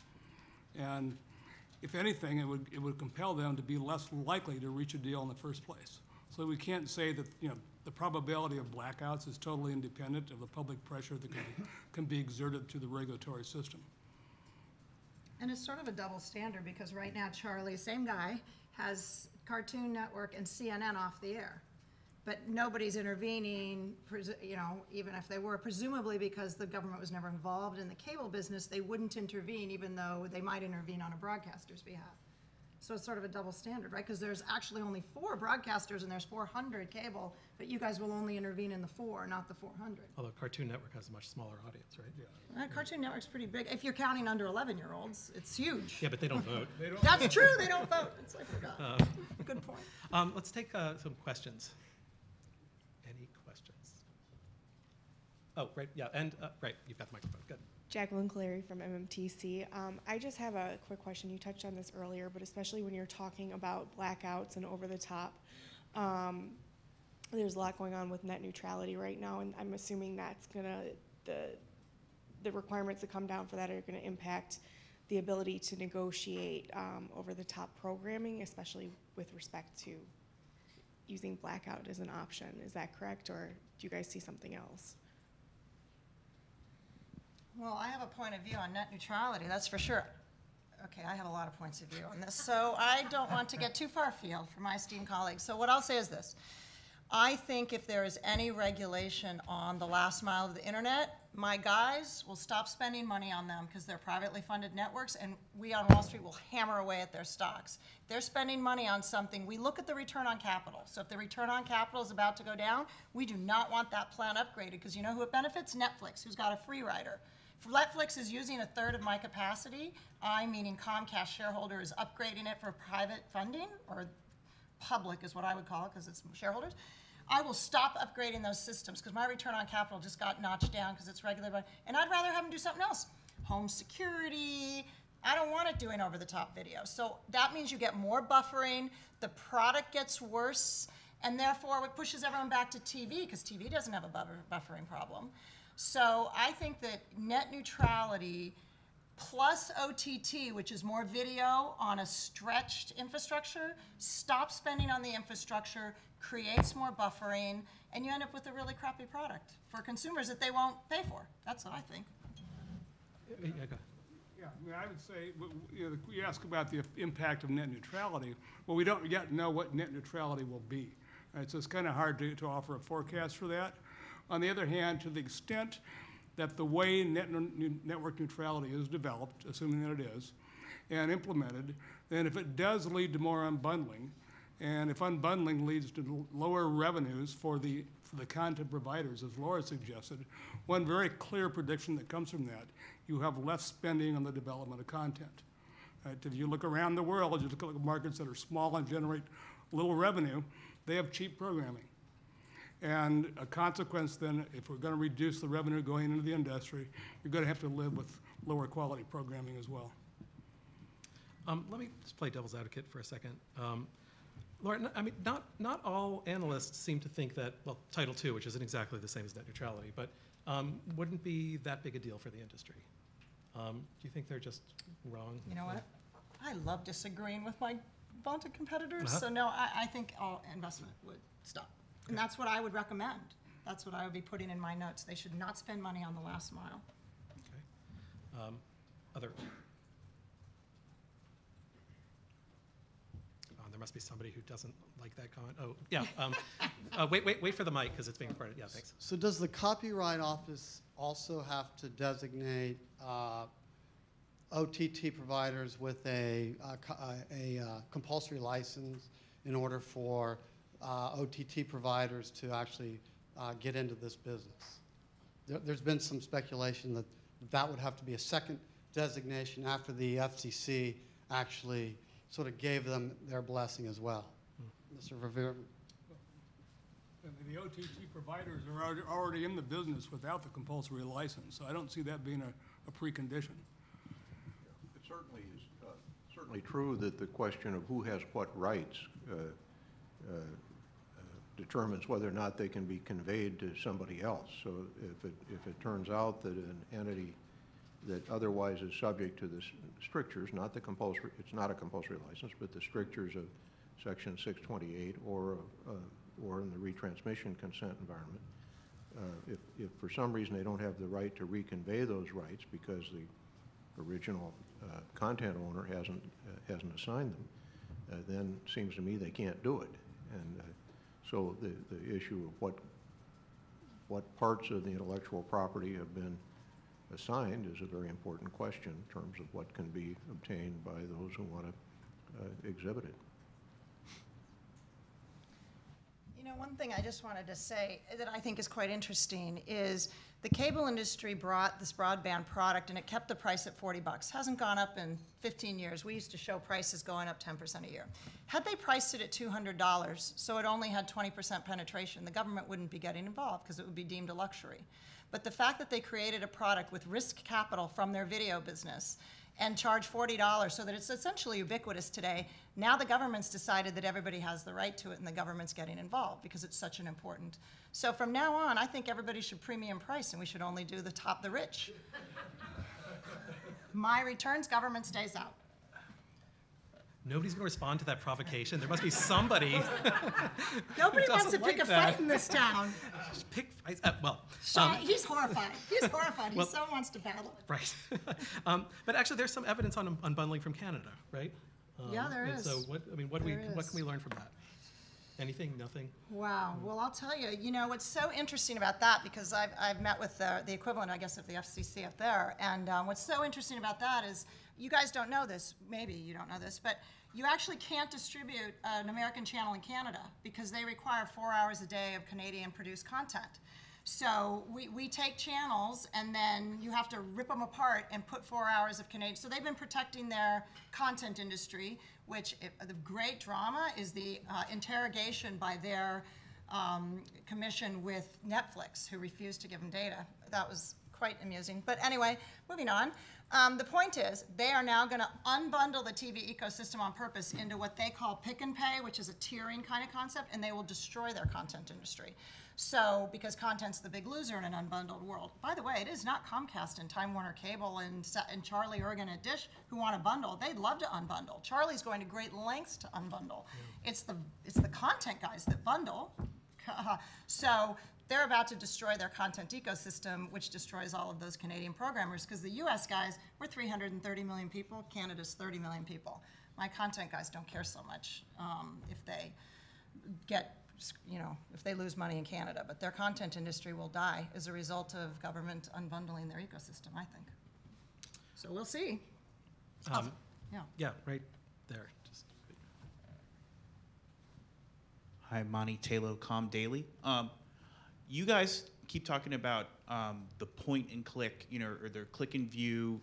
S3: And if anything, it would compel them to be less likely to reach a deal in the first place. So we can't say that, the probability of blackouts is totally independent of the public pressure that can be exerted through the regulatory system.
S2: and it's sort of a double standard, because right now Charlie, same guy, has Cartoon Network and CNN off the air. But nobody's intervening, even if they were, presumably because the government was never involved in the cable business, they wouldn't intervene, even though they might intervene on a broadcaster's behalf. So it's sort of a double standard, right? Because there's actually only 4 broadcasters and there's 400 cable, but you guys will only intervene in the 4, not the 400.
S1: Although Cartoon Network has a much smaller audience, right?
S3: Yeah.
S2: Cartoon Network's pretty big. If you're counting under 11-year-olds, it's huge.
S1: Yeah, but they don't vote.
S2: That's true, they don't vote. I forgot. Good point.
S1: Let's take some questions. Any questions? Oh, right, yeah, and right, you've got the microphone, good.
S6: Jacqueline Clary from MMTC. I just have a quick question. You touched on this earlier, but especially when you're talking about blackouts and over the top, there's a lot going on with net neutrality right now, and I'm assuming that's gonna, the requirements that come down for that are gonna impact the ability to negotiate over the top programming, especially with respect to using blackout as an option. Is that correct, or do you guys see something else?
S2: Well, I have a point of view on net neutrality, that's for sure. Okay, I have a lot of points of view on this, so I don't want to get too far afield from my esteemed colleagues. So what I'll say is this. I think if there is any regulation on the last mile of the internet, my guys will stop spending money on them because they're privately funded networks, and we on Wall Street will hammer away at their stocks. If they're spending money on something, we look at the return on capital. So if the return on capital is about to go down, we do not want that plan upgraded, because you know who it benefits? Netflix, who's got a free rider. If Netflix is using a third of my capacity, I, meaning Comcast shareholder, is upgrading it for private funding, or public is what I would call it because it's shareholders, I will stop upgrading those systems because my return on capital just got notched down because it's regular. And I'd rather have them do something else. Home security. I don't want it doing over-the-top video. So that means you get more buffering, the product gets worse, and therefore it pushes everyone back to TV because TV doesn't have a buffering problem. So I think that net neutrality plus OTT, which is more video on a stretched infrastructure, stop spending on the infrastructure, creates more buffering, and you end up with a really crappy product for consumers that they won't pay for. That's what I think.
S1: Yeah, go ahead.
S3: Yeah, I mean, I would say, you know, you ask about the impact of net neutrality. Well, we don't yet know what net neutrality will be. Right? So it's kind of hard to offer a forecast for that. On the other hand, to the extent that the way network neutrality is developed, assuming that it is, and implemented, then if it does lead to more unbundling, and if unbundling leads to lower revenues for the content providers, as Laura suggested, one very clear prediction that comes from that, you have less spending on the development of content. Right? If you look around the world, you look at markets that are small and generate little revenue, they have cheap programming. And a consequence then, if we're going to reduce the revenue going into the industry, you're going to have to live with lower quality programming as well.
S1: Let me just play devil's advocate for a second. Laura, I mean, not all analysts seem to think that, well, Title II, which isn't exactly the same as net neutrality, but wouldn't be that big a deal for the industry. Do you think they're just wrong?
S2: You know what? I love disagreeing with my vaunted competitors, so no, I think all investment would stop. And that's what I would recommend. That's what I would be putting in my notes. They should not spend money on the last mile.
S1: Okay. Other? There must be somebody who doesn't like that comment. Oh, yeah. Wait for the mic because it's being recorded. Yeah, thanks.
S7: So does the Copyright Office also have to designate OTT providers with a compulsory license in order for OTT providers to actually get into this business? There's been some speculation that that would have to be a second designation after the FCC actually sort of gave them their blessing as well. Mr. Revere.
S3: The OTT providers are already in the business without the compulsory license, so I don't see that being a precondition.
S5: It certainly is certainly true that the question of who has what rights determines whether or not they can be conveyed to somebody else. So if it turns out that an entity that otherwise is subject to the strictures, not the compulsory, it's not a compulsory license, but the strictures of Section 628 or in the retransmission consent environment, if for some reason they don't have the right to reconvey those rights because the original content owner hasn't assigned them, then it seems to me they can't do it. And so the issue of what parts of the intellectual property have been assigned is a very important question in terms of what can be obtained by those who want to exhibit it.
S2: You know, one thing I just wanted to say that I think is quite interesting is the cable industry brought this broadband product and it kept the price at $40. Hasn't gone up in 15 years. We used to show prices going up 10% a year. Had they priced it at $200, so it only had 20% penetration, the government wouldn't be getting involved because it would be deemed a luxury. But the fact that they created a product with risk capital from their video business and charge $40 so that it's essentially ubiquitous today, now the government's decided that everybody has the right to it and the government's getting involved because it's such an important. So from now on, I think everybody should premium price and we should only do the rich. My returns, government stays out.
S1: Nobody's going to respond to that provocation. There must be somebody.
S2: Nobody wants to pick a fight in this town.
S1: Just pick fights. Well,
S2: he's horrified. He's horrified. He so wants to battle.
S1: Right. But actually, there's some evidence on unbundling from Canada, right?
S2: Yeah, there is.
S1: So what can we learn from that? Anything? Nothing?
S2: Wow. Well, I'll tell you, what's so interesting about that, because I've met with the equivalent, I guess, of the FCC up there, and what's so interesting about that is, you guys don't know this, maybe you don't know this, but you actually can't distribute an American channel in Canada because they require 4 hours a day of Canadian-produced content. So we take channels, and then you have to rip them apart and put 4 hours of Canadian. So they've been protecting their content industry, which the great drama is the interrogation by their commission with Netflix, who refused to give them data. That was quite amusing. But anyway, moving on. The point is, they are now going to unbundle the TV ecosystem on purpose into what they call pick and pay, which is a tiering kind of concept, and they will destroy their content industry. So, because content's the big loser in an unbundled world. By the way, it is not Comcast and Time Warner Cable and Charlie Ergen at Dish who want to bundle. They'd love to unbundle. Charlie's going to great lengths to unbundle. Yeah. It's the content guys that bundle. So they're about to destroy their content ecosystem, which destroys all of those Canadian programmers, because the US guys, we're 330 million people, Canada's 30 million people. My content guys don't care so much if they get, if they lose money in Canada, but their content industry will die as a result of government unbundling their ecosystem, I think. So we'll see.
S1: Yeah, right there.
S8: Hi, Monty Taylor, Com Daily. You guys keep talking about the point and click, or the click and view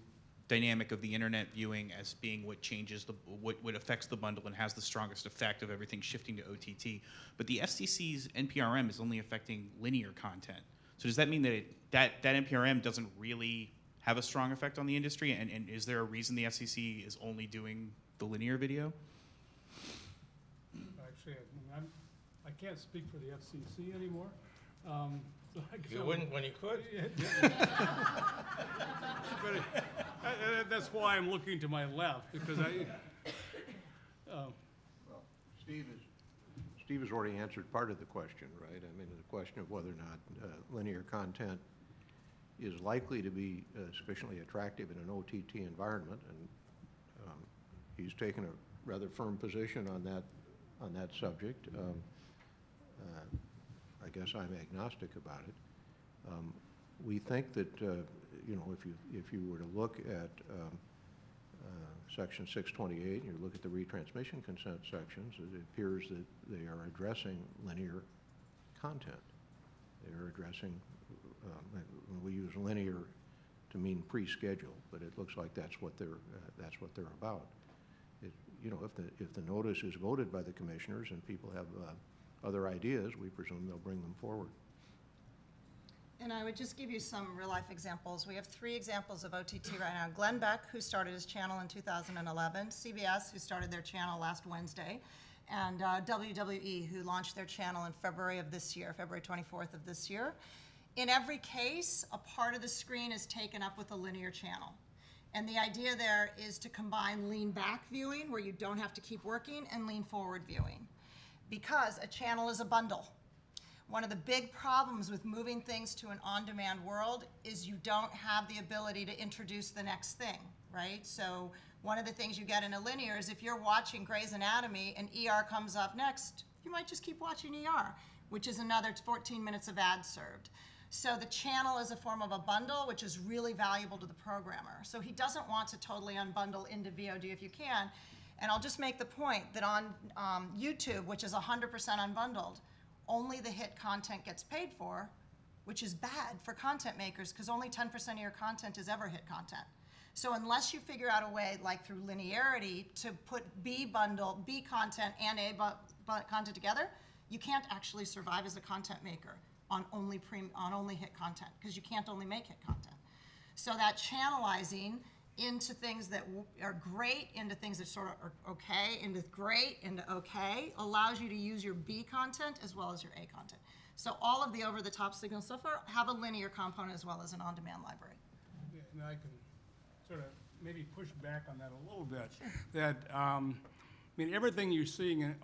S8: dynamic of the internet viewing as being what changes what affects the bundle and has the strongest effect of everything shifting to OTT. But the FCC's NPRM is only affecting linear content. So does that mean that that NPRM doesn't really have a strong effect on the industry? And is there a reason the FCC is only doing the linear video?
S3: Actually, I can't speak for the FCC anymore.
S4: You wouldn't when you could.
S3: But that's why I'm looking to my left, because
S5: Well, Steve has already answered part of the question, right? I mean, the question of whether or not linear content is likely to be sufficiently attractive in an OTT environment, and he's taken a rather firm position on that subject. I guess I'm agnostic about it. We think that if you were to look at Section 628, and you look at the retransmission consent sections, it appears that they are addressing linear content. They are addressing. We use linear to mean pre-scheduled, but it looks like that's what they're about. If the notice is voted by the commissioners and people have other ideas, we presume they'll bring them forward.
S2: And I would just give you some real-life examples. We have 3 examples of OTT right now. Glenn Beck, who started his channel in 2011, CBS, who started their channel last Wednesday, and WWE, who launched their channel in February of this year, February 24th of this year. In every case, a part of the screen is taken up with a linear channel. And the idea there is to combine lean back viewing, where you don't have to keep working, and lean forward viewing, because a channel is a bundle. One of the big problems with moving things to an on-demand world is you don't have the ability to introduce the next thing, right? So one of the things you get in a linear is if you're watching Grey's Anatomy and ER comes up next, you might just keep watching ER, which is another 14 minutes of ads served. So the channel is a form of a bundle, which is really valuable to the programmer. So he doesn't want to totally unbundle into VOD if you can. And I'll just make the point that on YouTube, which is 100% unbundled, only the hit content gets paid for, which is bad for content makers because only 10% of your content is ever hit content. So unless you figure out a way, like through linearity, to put B content and A content together, you can't actually survive as a content maker on only hit content, because you can't only make hit content. So that channelizing into things that are great, into things that sort of are okay, into great, into okay, allows you to use your B content as well as your A content. So all of the over-the-top signals so far have a linear component as well as an on-demand library.
S3: Yeah, and I can sort of maybe push back on that a little bit. That I mean, everything you're seeing in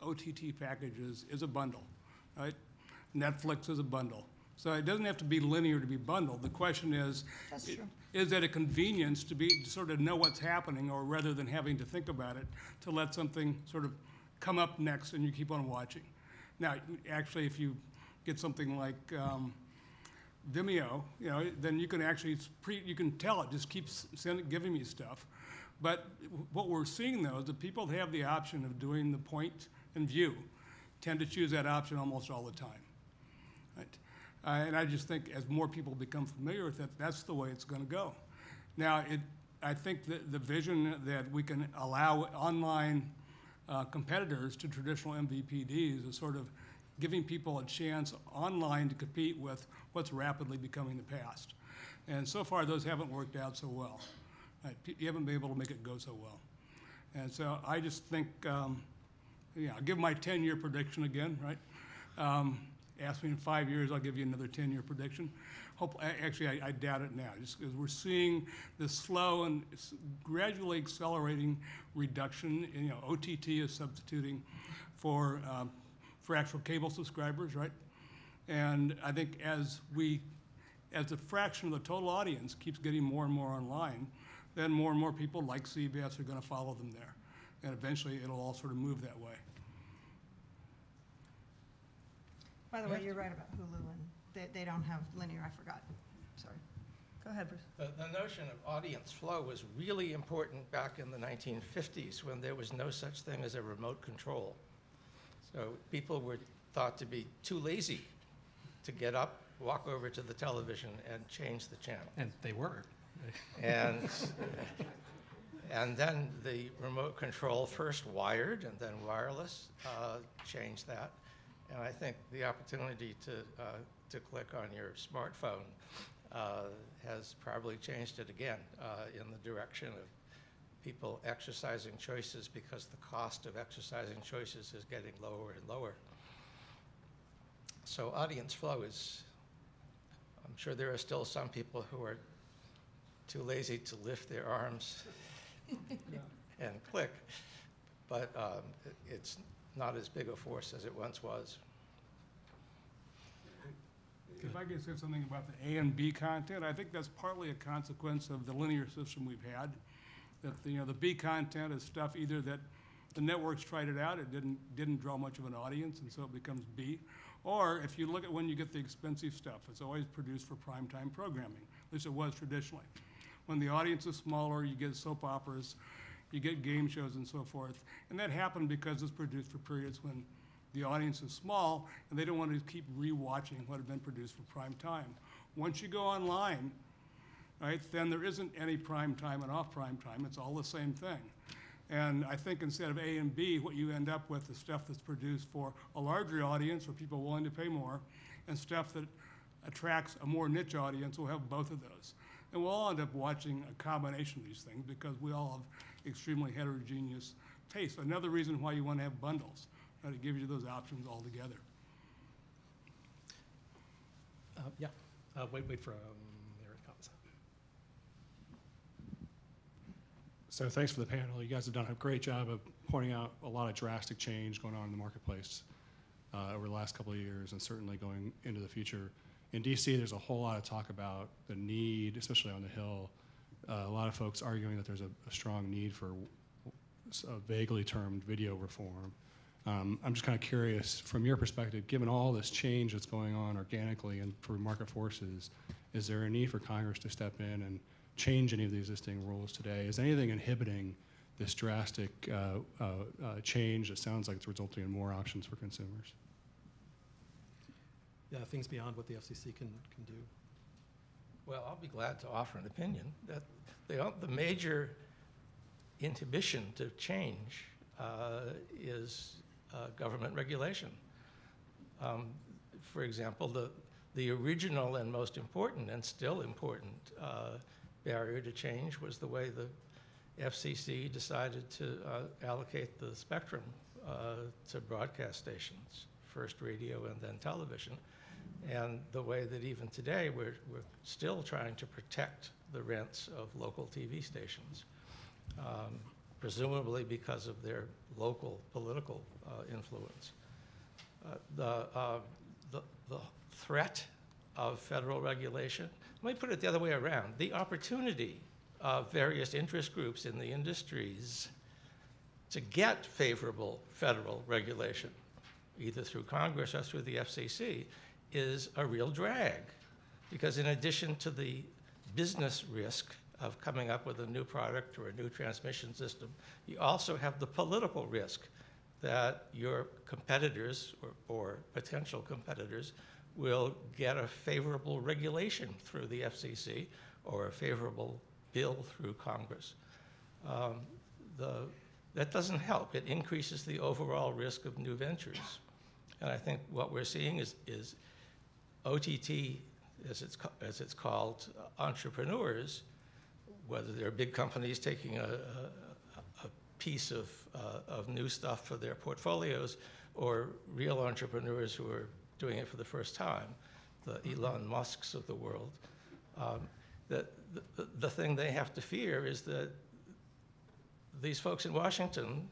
S3: OTT packages is a bundle, right? Netflix is a bundle. So it doesn't have to be linear to be bundled. The question is, is it a convenience to sort of know what's happening, or rather than having to think about it, to let something sort of come up next and you keep on watching? Now, actually, if you get something like Vimeo, you know, then you can actually, you can tell it just keeps giving me stuff. But what we're seeing, though, is that people that have the option of doing the point and view tend to choose that option almost all the time. Right? And I just think as more people become familiar with it, that's the way it's going to go. Now, I think that the vision that we can allow online competitors to traditional MVPDs is sort of giving people a chance online to compete with what's rapidly becoming the past. And so far, those haven't worked out so well. Right? You haven't been able to make it go so well. And so I just think, yeah, I'll give my 10-year prediction again, right? Ask me in 5 years, I'll give you another 10-year prediction. Actually, I doubt it now, just because we're seeing this slow and gradually accelerating reduction. You know, OTT is substituting for actual cable subscribers, right? And I think as the fraction of the total audience keeps getting more and more online, then more and more people like CBS are going to follow them there. And eventually, it'll all sort of move that way.
S2: By the way, you're right about Hulu, and they don't have linear, I forgot. Sorry. Go ahead, Bruce.
S4: The notion of audience flow was really important back in the 1950s when there was no such thing as a remote control. So people were thought to be too lazy to get up, walk over to the television, and change the channel.
S1: And they were.
S4: And then the remote control, first wired and then wireless, changed that. And I think the opportunity to click on your smartphone has probably changed it again in the direction of people exercising choices because the cost of exercising choices is getting lower and lower. So audience flow is, I'm sure there are still some people who are too lazy to lift their arms and click, but it's not as big a force as it once was.
S3: If I could say something about the A and B content, I think that's partly a consequence of the linear system we've had. That the B content is stuff either that the networks tried it out, it didn't draw much of an audience, and so it becomes B. Or if you look at when you get the expensive stuff, it's always produced for primetime programming. At least it was traditionally. When the audience is smaller, you get soap operas, you get game shows and so forth. And that happened because it's produced for periods when the audience is small and they don't want to keep rewatching what had been produced for prime time. Once you go online, right, then there isn't any prime time and off prime time. It's all the same thing. And I think instead of A and B, what you end up with is stuff that's produced for a larger audience or people willing to pay more, and stuff that attracts a more niche audience will have both of those. And we'll all end up watching a combination of these things because we all have extremely heterogeneous tastes. Another reason why you want to have bundles, right, to give you those options all together.
S1: Yeah. Wait for there it comes.
S9: So thanks for the panel. You guys have done a great job of pointing out a lot of drastic change going on in the marketplace over the last couple of years and certainly going into the future. In DC, there's a whole lot of talk about the need, especially on the Hill, a lot of folks arguing that there's a strong need for a vaguely termed video reform. I'm just kind of curious, from your perspective, given all this change that's going on organically and for market forces, is there a need for Congress to step in and change any of the existing rules today? Is anything inhibiting this drastic change that sounds like it's resulting in more options for consumers?
S1: Yeah, things beyond what the FCC can do.
S4: Well, I'll be glad to offer an opinion that the major inhibition to change is government regulation. For example, the original and most important and still important barrier to change was the way the FCC decided to allocate the spectrum to broadcast stations, first radio and then television. And the way that even today we're still trying to protect the rents of local TV stations, presumably because of their local political influence. The threat of federal regulation, let me put it the other way around. The opportunity of various interest groups in the industries to get favorable federal regulation either through Congress or through the FCC, is a real drag. Because in addition to the business risk of coming up with a new product or a new transmission system, you also have the political risk that your competitors or potential competitors will get a favorable regulation through the FCC or a favorable bill through Congress. That doesn't help. It increases the overall risk of new ventures. And I think what we're seeing is OTT, as it's called, entrepreneurs, whether they're big companies taking a piece of new stuff for their portfolios, or real entrepreneurs who are doing it for the first time, the Elon Musks of the world. The thing they have to fear is that these folks in Washington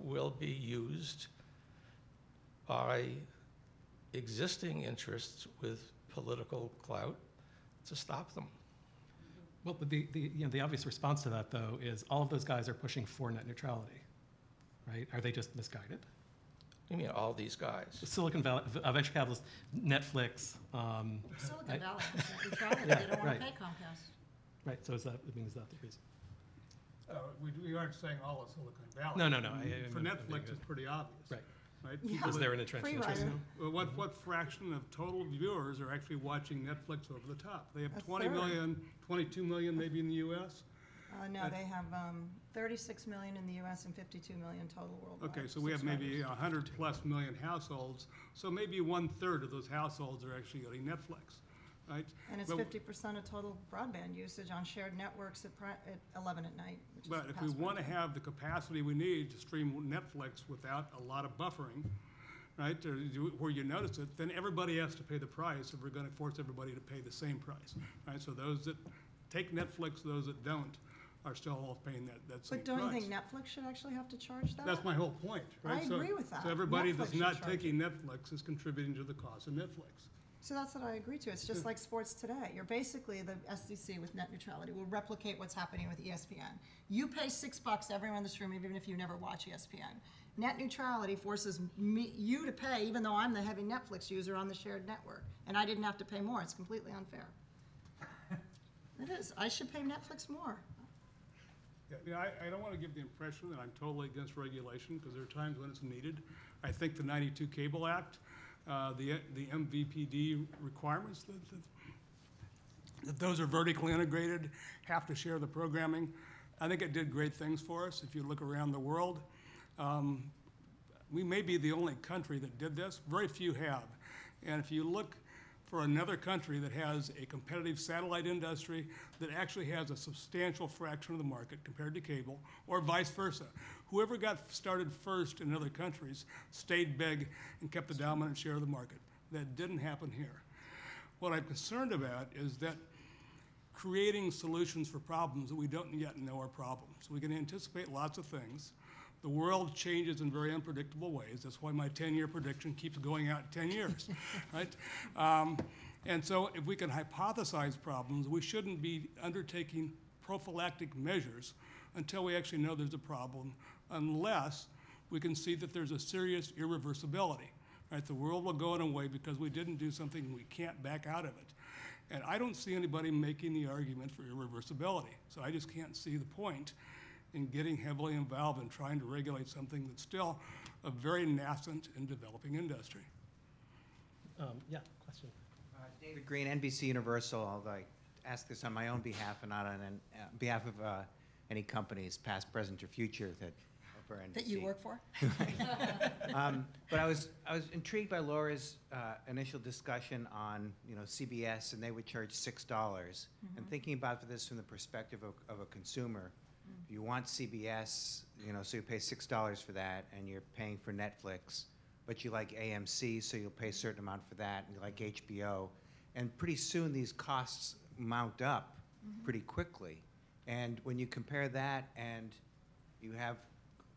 S4: will be used by existing interests with political clout to stop them.
S1: Well, but the obvious response to that, though, is all of those guys are pushing for net neutrality, right? Are they just misguided?
S4: You mean all these guys?
S1: Silicon Valley, venture capitalists, Netflix.
S2: Silicon Valley, net neutrality, they don't want
S1: right.
S2: to pay Comcast.
S1: Right, so is that the reason?
S3: We aren't saying all of Silicon Valley.
S1: No.
S3: For Netflix, it's pretty obvious.
S1: Right.
S3: Right?
S2: Yeah.
S3: People
S1: Is
S3: that-
S1: there an entrenched
S2: Free
S1: interest?
S2: rider.
S3: Well, what fraction of total viewers are actually watching Netflix over the top? They have
S2: A
S3: 20
S2: third.
S3: million, 22 million maybe in the US?
S2: No, they have 36 million in the US and 52 million total worldwide.
S3: Okay, so we have maybe
S2: subscribers.
S3: 100+ million households, so maybe 1/3 of those households are actually getting Netflix, right?
S2: And it's
S3: But-
S2: 50% of total broadband usage on shared networks at 11 at night, which is
S3: But
S2: the
S3: if we
S2: password.
S3: want to have the capacity we need to stream Netflix without a lot of buffering, right, where you notice it, then everybody has to pay the price if we're going to force everybody to pay the same price, right? So those that take Netflix, those that don't, are still all paying that same
S2: But
S3: price.
S2: don't you think Netflix should actually have to charge that?
S3: That's my whole point, right?
S2: I
S3: So-
S2: agree with that.
S3: So everybody
S2: Netflix
S3: that's
S2: should
S3: not
S2: charge
S3: taking Netflix is contributing to the cost of Netflix.
S2: So that's what I agree to. It's just like sports today. You're basically, the SEC with net neutrality will replicate what's happening with ESPN. You pay $6, everyone in this room, even if you never watch ESPN. Net neutrality forces you to pay, even though I'm the heavy Netflix user on the shared network, and I didn't have to pay more. It's completely unfair. It is. I should pay Netflix more.
S3: Yeah, I don't want to give the impression that I'm totally against regulation, because there are times when it's needed. I think the 92 Cable Act, the MVPD requirements, that those are vertically integrated, have to share the programming. I think it did great things for us. If you look around the world, we may be the only country that did this. Very few have. And if you look for another country that has a competitive satellite industry that actually has a substantial fraction of the market compared to cable, or vice versa. Whoever got started first in other countries stayed big and kept the dominant share of the market. That didn't happen here. What I'm concerned about is that creating solutions for problems that we don't yet know are problems. We can anticipate lots of things. The world changes in very unpredictable ways. That's why my 10-year prediction keeps going out 10 years, right? And so if we can hypothesize problems, we shouldn't be undertaking prophylactic measures until we actually know there's a problem, unless we can see that there's a serious irreversibility, right? The world will go in a way because we didn't do something, we can't back out of it. And I don't see anybody making the argument for irreversibility. So I just can't see the point in getting heavily involved in trying to regulate something that's still a very nascent and developing industry.
S1: Yeah, question.
S10: David Green, NBC Universal, although I ask this on my own behalf and not on behalf of any companies, past, present, or future, that for NBC.
S2: That you work for?
S10: But I was intrigued by Laura's initial discussion on CBS, and they would charge $6. And thinking about this from the perspective of a consumer, if you want CBS, so you pay $6 for that, and you're paying for Netflix, but you like AMC, so you'll pay a certain amount for that, and you like HBO, and pretty soon these costs mount up pretty quickly. And when you compare that and you have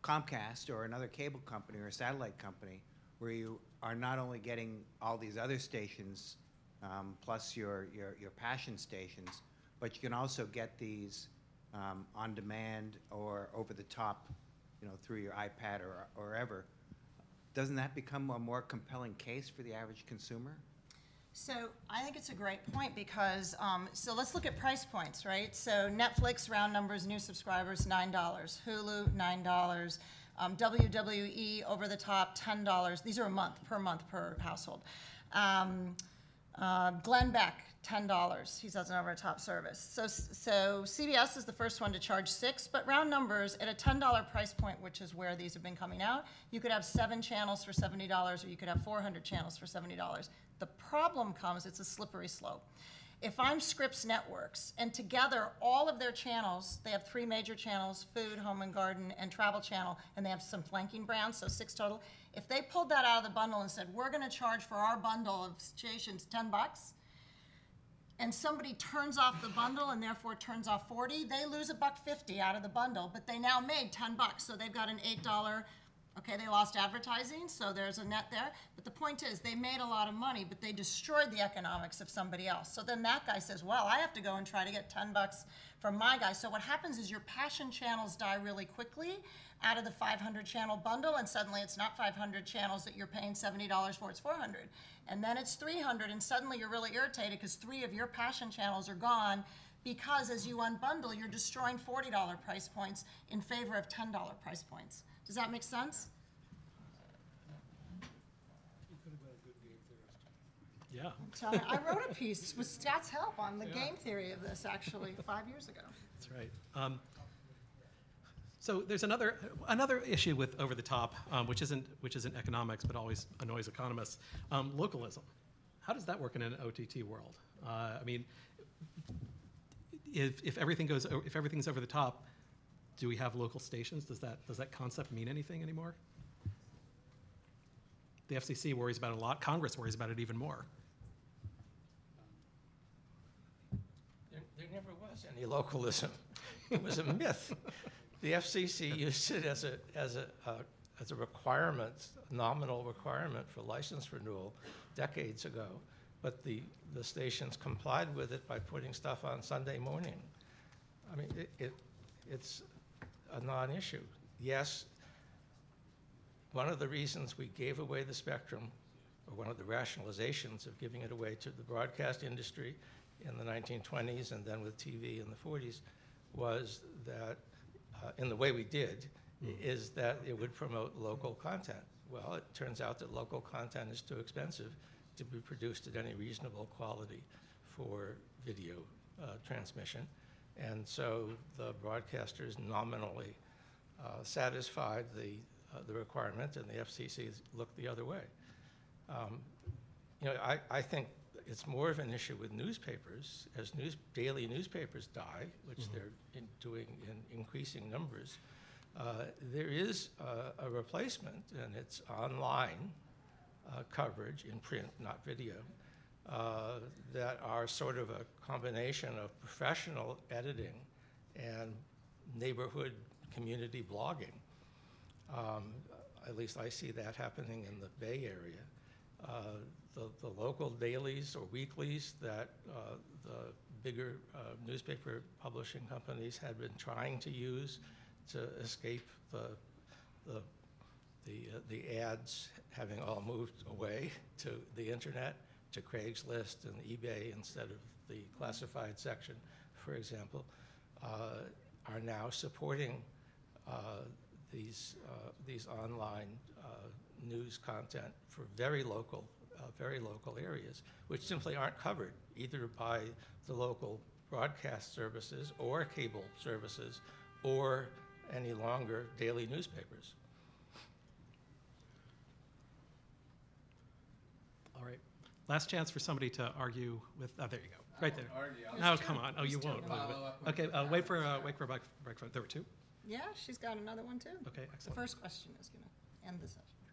S10: Comcast or another cable company or a satellite company, where you are not only getting all these other stations, plus your passion stations, but you can also get these on demand or over the top, through your iPad or wherever. doesn't that become a more compelling case for the average consumer?
S2: So I think it's a great point because, so let's look at price points, right? So Netflix, round numbers, new subscribers, $9. Hulu, $9. WWE, over the top, $10. These are per month per household. Glenn Beck, $10. He does an over-the-top service. So CBS is the first one to charge $6, but round numbers, at a $10 price point, which is where these have been coming out, you could have 7 channels for $70, or you could have 400 channels for $70. The problem comes, it's a slippery slope. If I'm Scripps Networks, and together all of their channels, they have 3 major channels, Food, Home and Garden, and Travel Channel, and they have some flanking brands, so 6 total. If they pulled that out of the bundle and said, we're gonna charge for our bundle of stations $10, and somebody turns off the bundle and therefore turns off 40, they lose $1.50 out of the bundle, but they now made $10, so they've got an $8, okay, they lost advertising, so there's a net there. But the point is, they made a lot of money, but they destroyed the economics of somebody else. So then that guy says, well, I have to go and try to get $10 from my guy. So what happens is your passion channels die really quickly out of the 500 channel bundle, and suddenly it's not 500 channels that you're paying $70 for, it's 400. And then it's 300, and suddenly you're really irritated because 3 of your passion channels are gone, because as you unbundle, you're destroying $40 price points in favor of $10 price points. Does that make sense?
S1: Yeah.
S2: So I wrote a piece with Stats Help on the game theory of this, actually, 5 years ago.
S1: That's right. So there's another issue with over the top, which isn't economics, but always annoys economists. Localism. How does that work in an OTT world? I mean, if everything's over the top, do we have local stations? Does that concept mean anything anymore? The FCC worries about it a lot. Congress worries about it even more.
S4: There never was any localism. It was a myth. The FCC used it as a requirement, a nominal requirement for license renewal decades ago, but the stations complied with it by putting stuff on Sunday morning. I mean, it's a non-issue. Yes, one of the reasons we gave away the spectrum, or one of the rationalizations of giving it away to the broadcast industry in the 1920s and then with TV in the 40s, was that, in the way we did, is that it would promote local content. Well, it turns out that local content is too expensive to be produced at any reasonable quality for video transmission. And so the broadcasters nominally satisfied the requirement, and the FCC looked the other way. I think it's more of an issue with newspapers. As daily newspapers die, which they're doing in increasing numbers, there is a replacement, and it's online coverage in print, not video, that are sort of a combination of professional editing and neighborhood community blogging. At least I see that happening in the Bay Area. The local dailies or weeklies that the bigger newspaper publishing companies had been trying to use to escape the ads having all moved away to the internet, to Craigslist and eBay instead of the classified section, for example, are now supporting these online news content for very local areas, which simply aren't covered either by the local broadcast services or cable services or any longer daily newspapers.
S1: All right. Last chance for somebody to argue with. Oh, there you go. Right there.
S11: I'll
S1: Oh, come on. Oh, you won't.
S11: follow up.
S1: Okay. Wait for a break. There were 2.
S2: Yeah, she's got another one too.
S1: Okay.
S2: The
S1: Excellent.
S2: first question is going to end the session.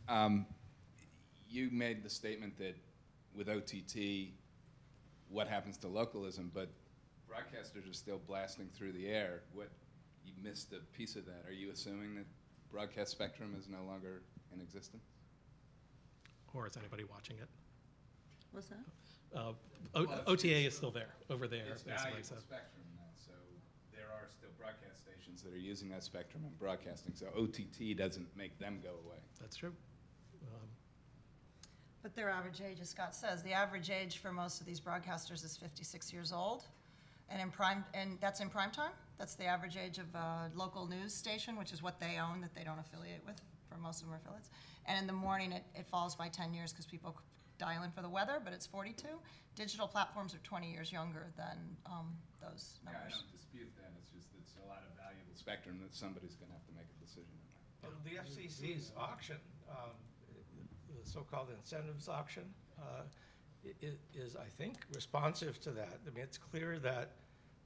S1: No.
S11: You made the statement that with OTT, what happens to localism, but broadcasters are still blasting through the air. You missed a piece of that. Are you assuming that broadcast spectrum is no longer in existence?
S1: Or is anybody watching it?
S2: What's that?
S1: OTA is still there, over there.
S11: It's
S1: basically,
S11: valuable
S1: so.
S11: spectrum now, so there are are still broadcast stations that are using that spectrum and broadcasting, so OTT doesn't make them go away.
S1: That's true.
S2: But their average age, as Scott says, the average age for most of these broadcasters is 56 years old. And that's in prime time? That's the average age of a local news station, which is what they own, that they don't affiliate with, for most of them are affiliates. And in the morning, it falls by 10 years because people dial in for the weather, but it's 42. Digital platforms are 20 years younger than those
S11: Yeah, I
S2: numbers.
S11: don't dispute that, it's just it's a lot of valuable spectrum that somebody's gonna have to make a decision on.
S4: Well, the FCC's auction, the so-called incentives auction, is, I think, responsive to that. I mean, it's clear that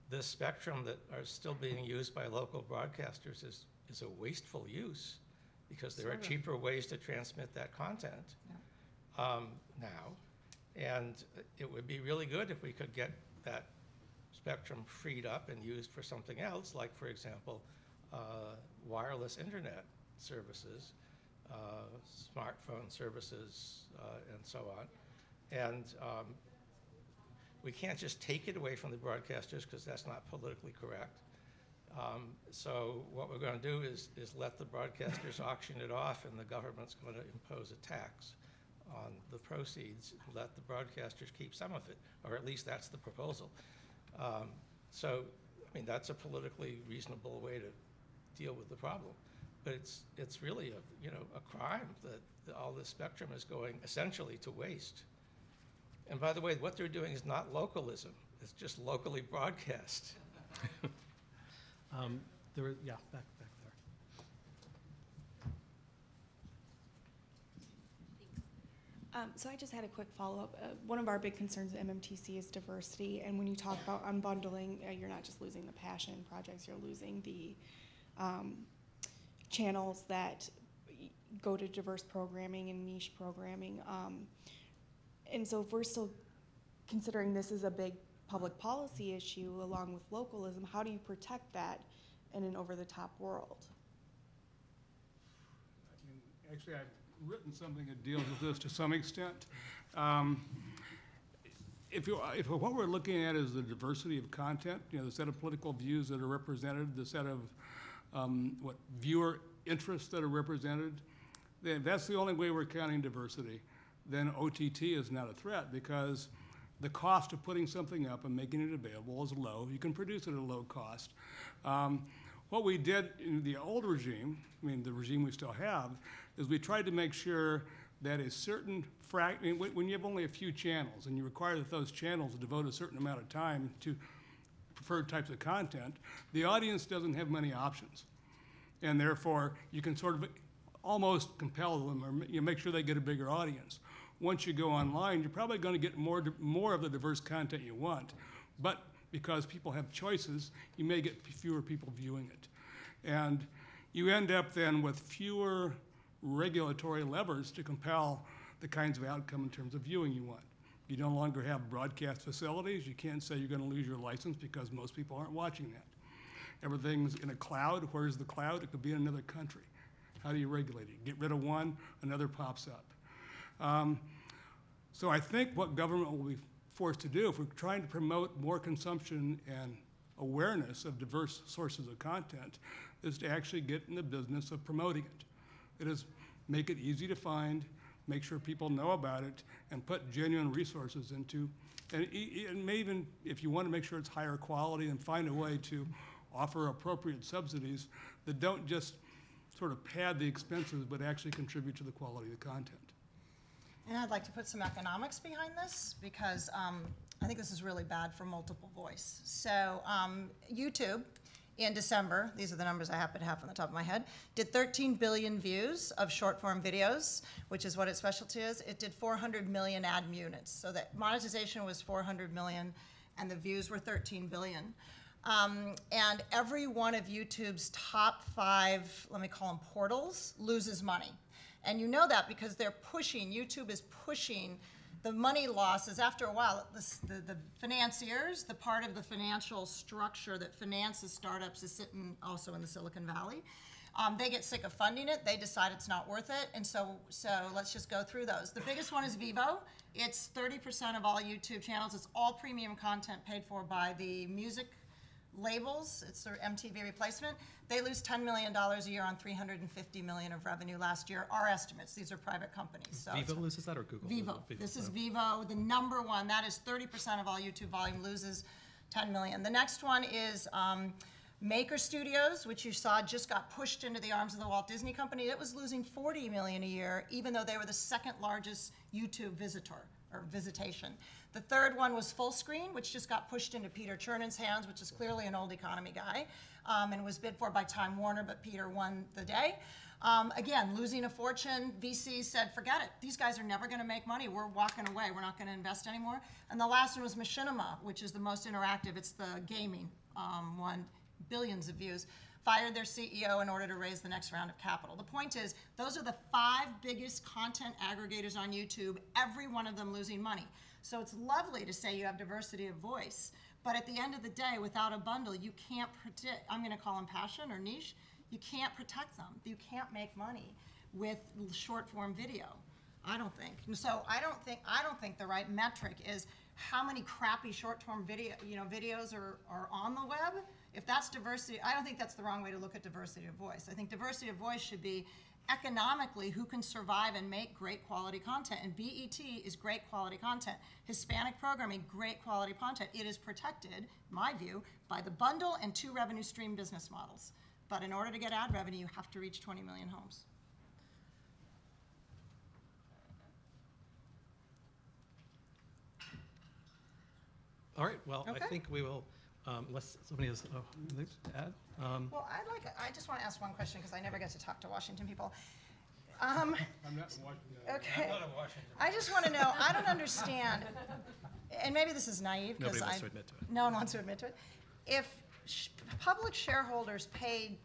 S4: this spectrum that are still being used by local broadcasters is a wasteful use because there are cheaper ways to transmit that content now. And it would be really good if we could get that spectrum freed up and used for something else, like, for example, wireless internet services, smartphone services, and so on. And we can't just take it away from the broadcasters because that's not politically correct. So what we're going to do is let the broadcasters auction it off, and the government's going to impose a tax on the proceeds and let the broadcasters keep some of it, or at least that's the proposal. So, I mean, that's a politically reasonable way to deal with the problem. But it's really a crime that all this spectrum is going essentially to waste. And by the way, what they're doing is not localism. It's just locally broadcast.
S1: Back there.
S6: So I just had a quick follow-up. One of our big concerns at MMTC is diversity, and when you talk about unbundling, you're not just losing the passion projects, you're losing the channels that go to diverse programming and niche programming. And so if we're still considering this as a big public policy issue along with localism, how do you protect that in an over-the-top world?
S3: I mean, actually, I've written something that deals with this to some extent. If what we're looking at is the diversity of content, the set of political views that are represented, the set of viewer interests that are represented, then that's the only way we're counting diversity. Then OTT is not a threat because the cost of putting something up and making it available is low. You can produce it at a low cost. What we did in the old regime, I mean the regime we still have, is we tried to make sure that a certain when you have only a few channels and you require that those channels devote a certain amount of time to preferred types of content, the audience doesn't have many options. And therefore, you can sort of almost compel them or make sure they get a bigger audience. Once you go online, you're probably going to get more of the diverse content you want. But because people have choices, you may get fewer people viewing it. And you end up then with fewer regulatory levers to compel the kinds of outcome in terms of viewing you want. You no longer have broadcast facilities. You can't say you're going to lose your license because most people aren't watching that. Everything's in a cloud. Where's the cloud? It could be in another country. How do you regulate it? Get rid of one, another pops up. So I think what government will be forced to do, if we're trying to promote more consumption and awareness of diverse sources of content, is to actually get in the business of promoting it. It is make it easy to find, make sure people know about it, and put genuine resources into, and may even, if you want to make sure it's higher quality, and find a way to offer appropriate subsidies that don't just sort of pad the expenses, but actually contribute to the quality of the content.
S2: And I'd like to put some economics behind this because I think this is really bad for multiple voice. So YouTube in December, these are the numbers I happen to have on the top of my head, did 13 billion views of short form videos, which is what its specialty is. It did 400 million ad units. So that monetization was 400 million and the views were 13 billion. And every one of YouTube's top 5, let me call them portals, loses money. And you know that because YouTube is pushing the money losses. After a while, the financiers, the part of the financial structure that finances startups is sitting also in the Silicon Valley. They get sick of funding it. They decide it's not worth it. And so let's just go through those. The biggest one is Vivo. It's 30% of all YouTube channels. It's all premium content paid for by the music labels, it's their MTV replacement, they lose $10 million a year on $350 million of revenue last year. Our estimates, these are private companies. So
S1: Vivo loses that or Google?
S2: Vivo. This is Vivo, the number one. That is 30% of all YouTube volume loses 10 million. The next one is Maker Studios, which you saw just got pushed into the arms of the Walt Disney Company. It was losing 40 million a year, even though they were the second largest YouTube visitation. The third one was Full Screen, which just got pushed into Peter Chernan's hands, which is clearly an old economy guy, and was bid for by Time Warner, but Peter won the day. Again, losing a fortune. VCs said, forget it. These guys are never going to make money. We're walking away. We're not going to invest anymore. And the last one was Machinima, which is the most interactive. It's the gaming one, billions of views. Fired their CEO in order to raise the next round of capital. The point is, those are the 5 biggest content aggregators on YouTube, every one of them losing money. So it's lovely to say you have diversity of voice, but at the end of the day, without a bundle, you can't predict, I'm going to call them passion or niche, you can't protect them. You can't make money with short form video. I don't think. So I don't think the right metric is how many crappy short form videos are on the web. If that's diversity, I don't think that's the wrong way to look at diversity of voice. I think diversity of voice should be economically who can survive and make great quality content. And BET is great quality content. Hispanic programming, great quality content. It is protected, in my view, by the bundle and 2 revenue stream business models. But in order to get ad revenue, you have to reach 20 million homes.
S1: All right, well,
S2: Okay.
S1: I think we will, unless somebody has anything to add.
S2: Well, I just want to ask one question because I never get to talk to Washington people.
S3: I'm not in Washington.
S2: Okay. I just want to know, I don't understand, and maybe this is naive because
S1: Nobody wants to admit to it.
S2: No one wants to admit to it. If public shareholders paid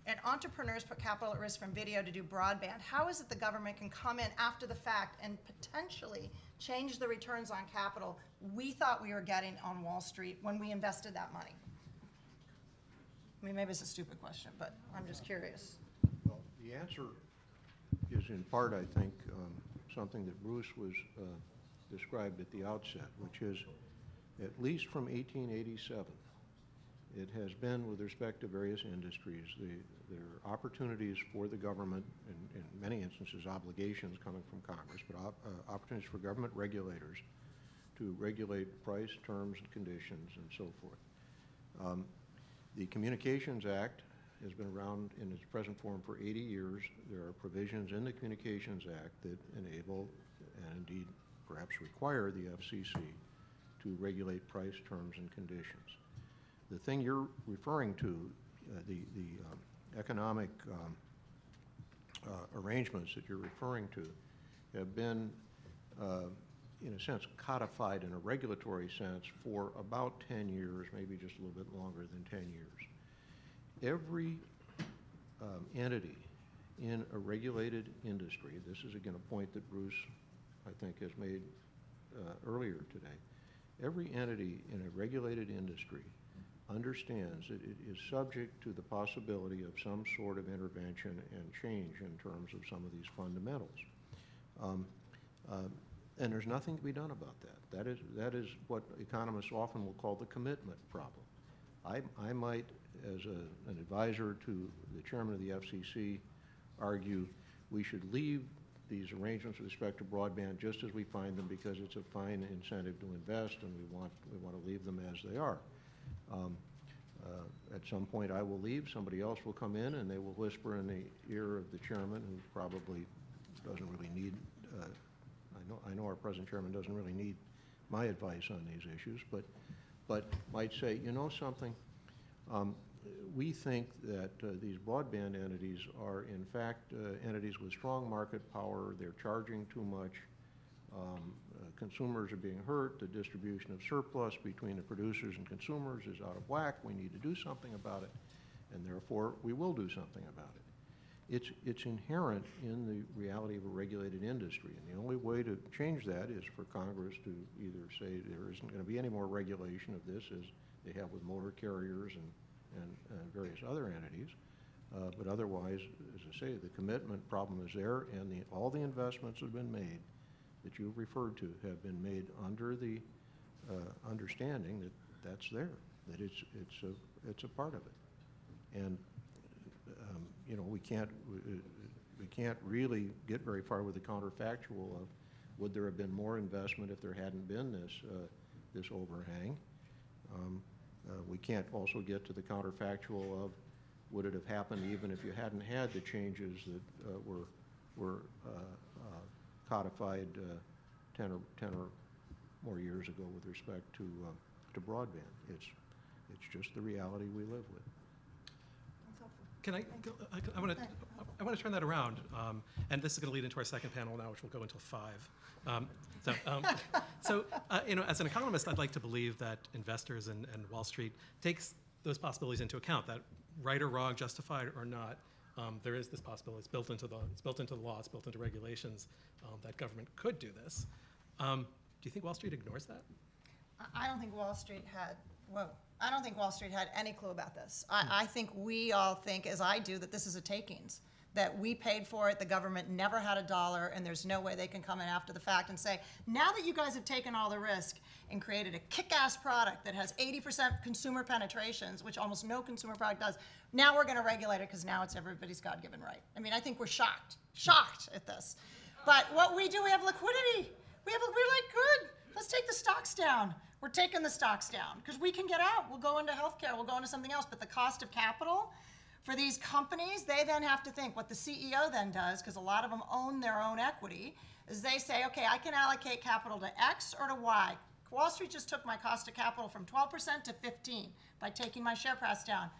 S2: and entrepreneurs put capital at risk from video to do broadband, how is it the government can come in after the fact and potentially change the returns on capital we thought we were getting on Wall Street when we invested that money? I mean, maybe it's a stupid question, but I'm just curious.
S5: Well, the answer is in part, I think, something that Bruce was described at the outset, which is at least from 1887, it has been, with respect to various industries, there are opportunities for the government, in many instances obligations coming from Congress, but opportunities for government regulators to regulate price, terms, and conditions, and so forth. The Communications Act has been around in its present form for 80 years. There are provisions in the Communications Act that enable, and indeed perhaps require, the FCC to regulate price, terms, and conditions. The thing you're referring to, the economic arrangements that you're referring to, have been, in a sense, codified in a regulatory sense for about 10 years, maybe just a little bit longer than 10 years. Every entity in a regulated industry, this is again a point that Bruce, I think, has made earlier today, every entity in a regulated industry understands that it is subject to the possibility of some sort of intervention and change in terms of some of these fundamentals. And there's nothing to be done about that. That is what economists often will call the commitment problem. I might, as an advisor to the chairman of the FCC, argue we should leave these arrangements with respect to broadband just as we find them because it's a fine incentive to invest and we want to leave them as they are. At some point I will leave, somebody else will come in and they will whisper in the ear of the chairman, who probably doesn't really need, I know our present chairman doesn't really need my advice on these issues, but might say, you know something, we think that these broadband entities are in fact entities with strong market power. They're charging too much. Consumers are being hurt. The distribution of surplus between the producers and consumers is out of whack. We need to do something about it, and therefore we will do something about it. It's inherent in the reality of a regulated industry, and the only way to change that is for Congress to either say there isn't going to be any more regulation of this, as they have with motor carriers and various other entities, but otherwise, as I say, the commitment problem is there, and all the investments have been made that you've referred to have been made under the understanding that's there, that it's a part of it. And, you know, we can't really get very far with the counterfactual of would there have been more investment if there hadn't been this overhang. We can't also get to the counterfactual of would it have happened even if you hadn't had the changes that were codified 10 or more years ago with respect to broadband. It's just the reality we live with.
S1: Can I want to turn that around, and this is going to lead into our second panel now, which will go until 5. You know, as an economist, I'd like to believe that investors and Wall Street takes those possibilities into account. That right or wrong, justified or not, there is this possibility. It's built into the law. It's built into regulations that government could do this. Do you think Wall Street ignores that?
S2: I don't think Wall Street had, I don't think Wall Street had any clue about this. I think we all think, as I do, that this is a takings, that we paid for it, the government never had a dollar, and there's no way they can come in after the fact and say, now that you guys have taken all the risk and created a kick-ass product that has 80% consumer penetrations, which almost no consumer product does, now we're going to regulate it because now it's everybody's God-given right. I mean, I think we're shocked at this. But what we do, we have liquidity. We're like, good, let's take the stocks down. We're taking the stocks down because we can get out. We'll go into healthcare, we'll go into something else. But the cost of capital for these companies, they then have to think. What the CEO then does, because a lot of them own their own equity, is they say, okay, I can allocate capital to X or to Y. Wall Street just took my cost of capital from 12% to 15% by taking my share price down.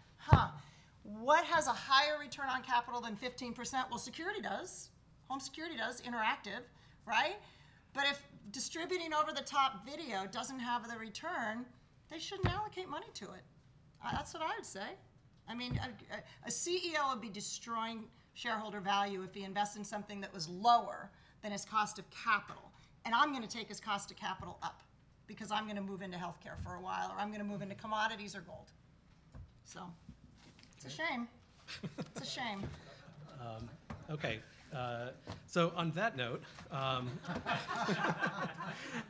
S2: What has a higher return on capital than 15%? Well, security does. Home security does, interactive, right? But if distributing over-the-top video doesn't have the return, they shouldn't allocate money to it. That's what I would say. I mean, a CEO would be destroying shareholder value if he invests in something that was lower than his cost of capital. And I'm going to take his cost of capital up because I'm going to move into healthcare for a while, or I'm going to move into commodities or gold. So it's a shame. It's a shame.
S1: Okay. So on that note,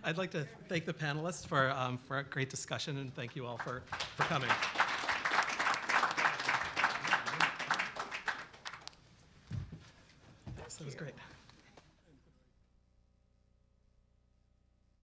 S1: I'd like to thank the panelists for a great discussion, and thank you all for coming. That was great.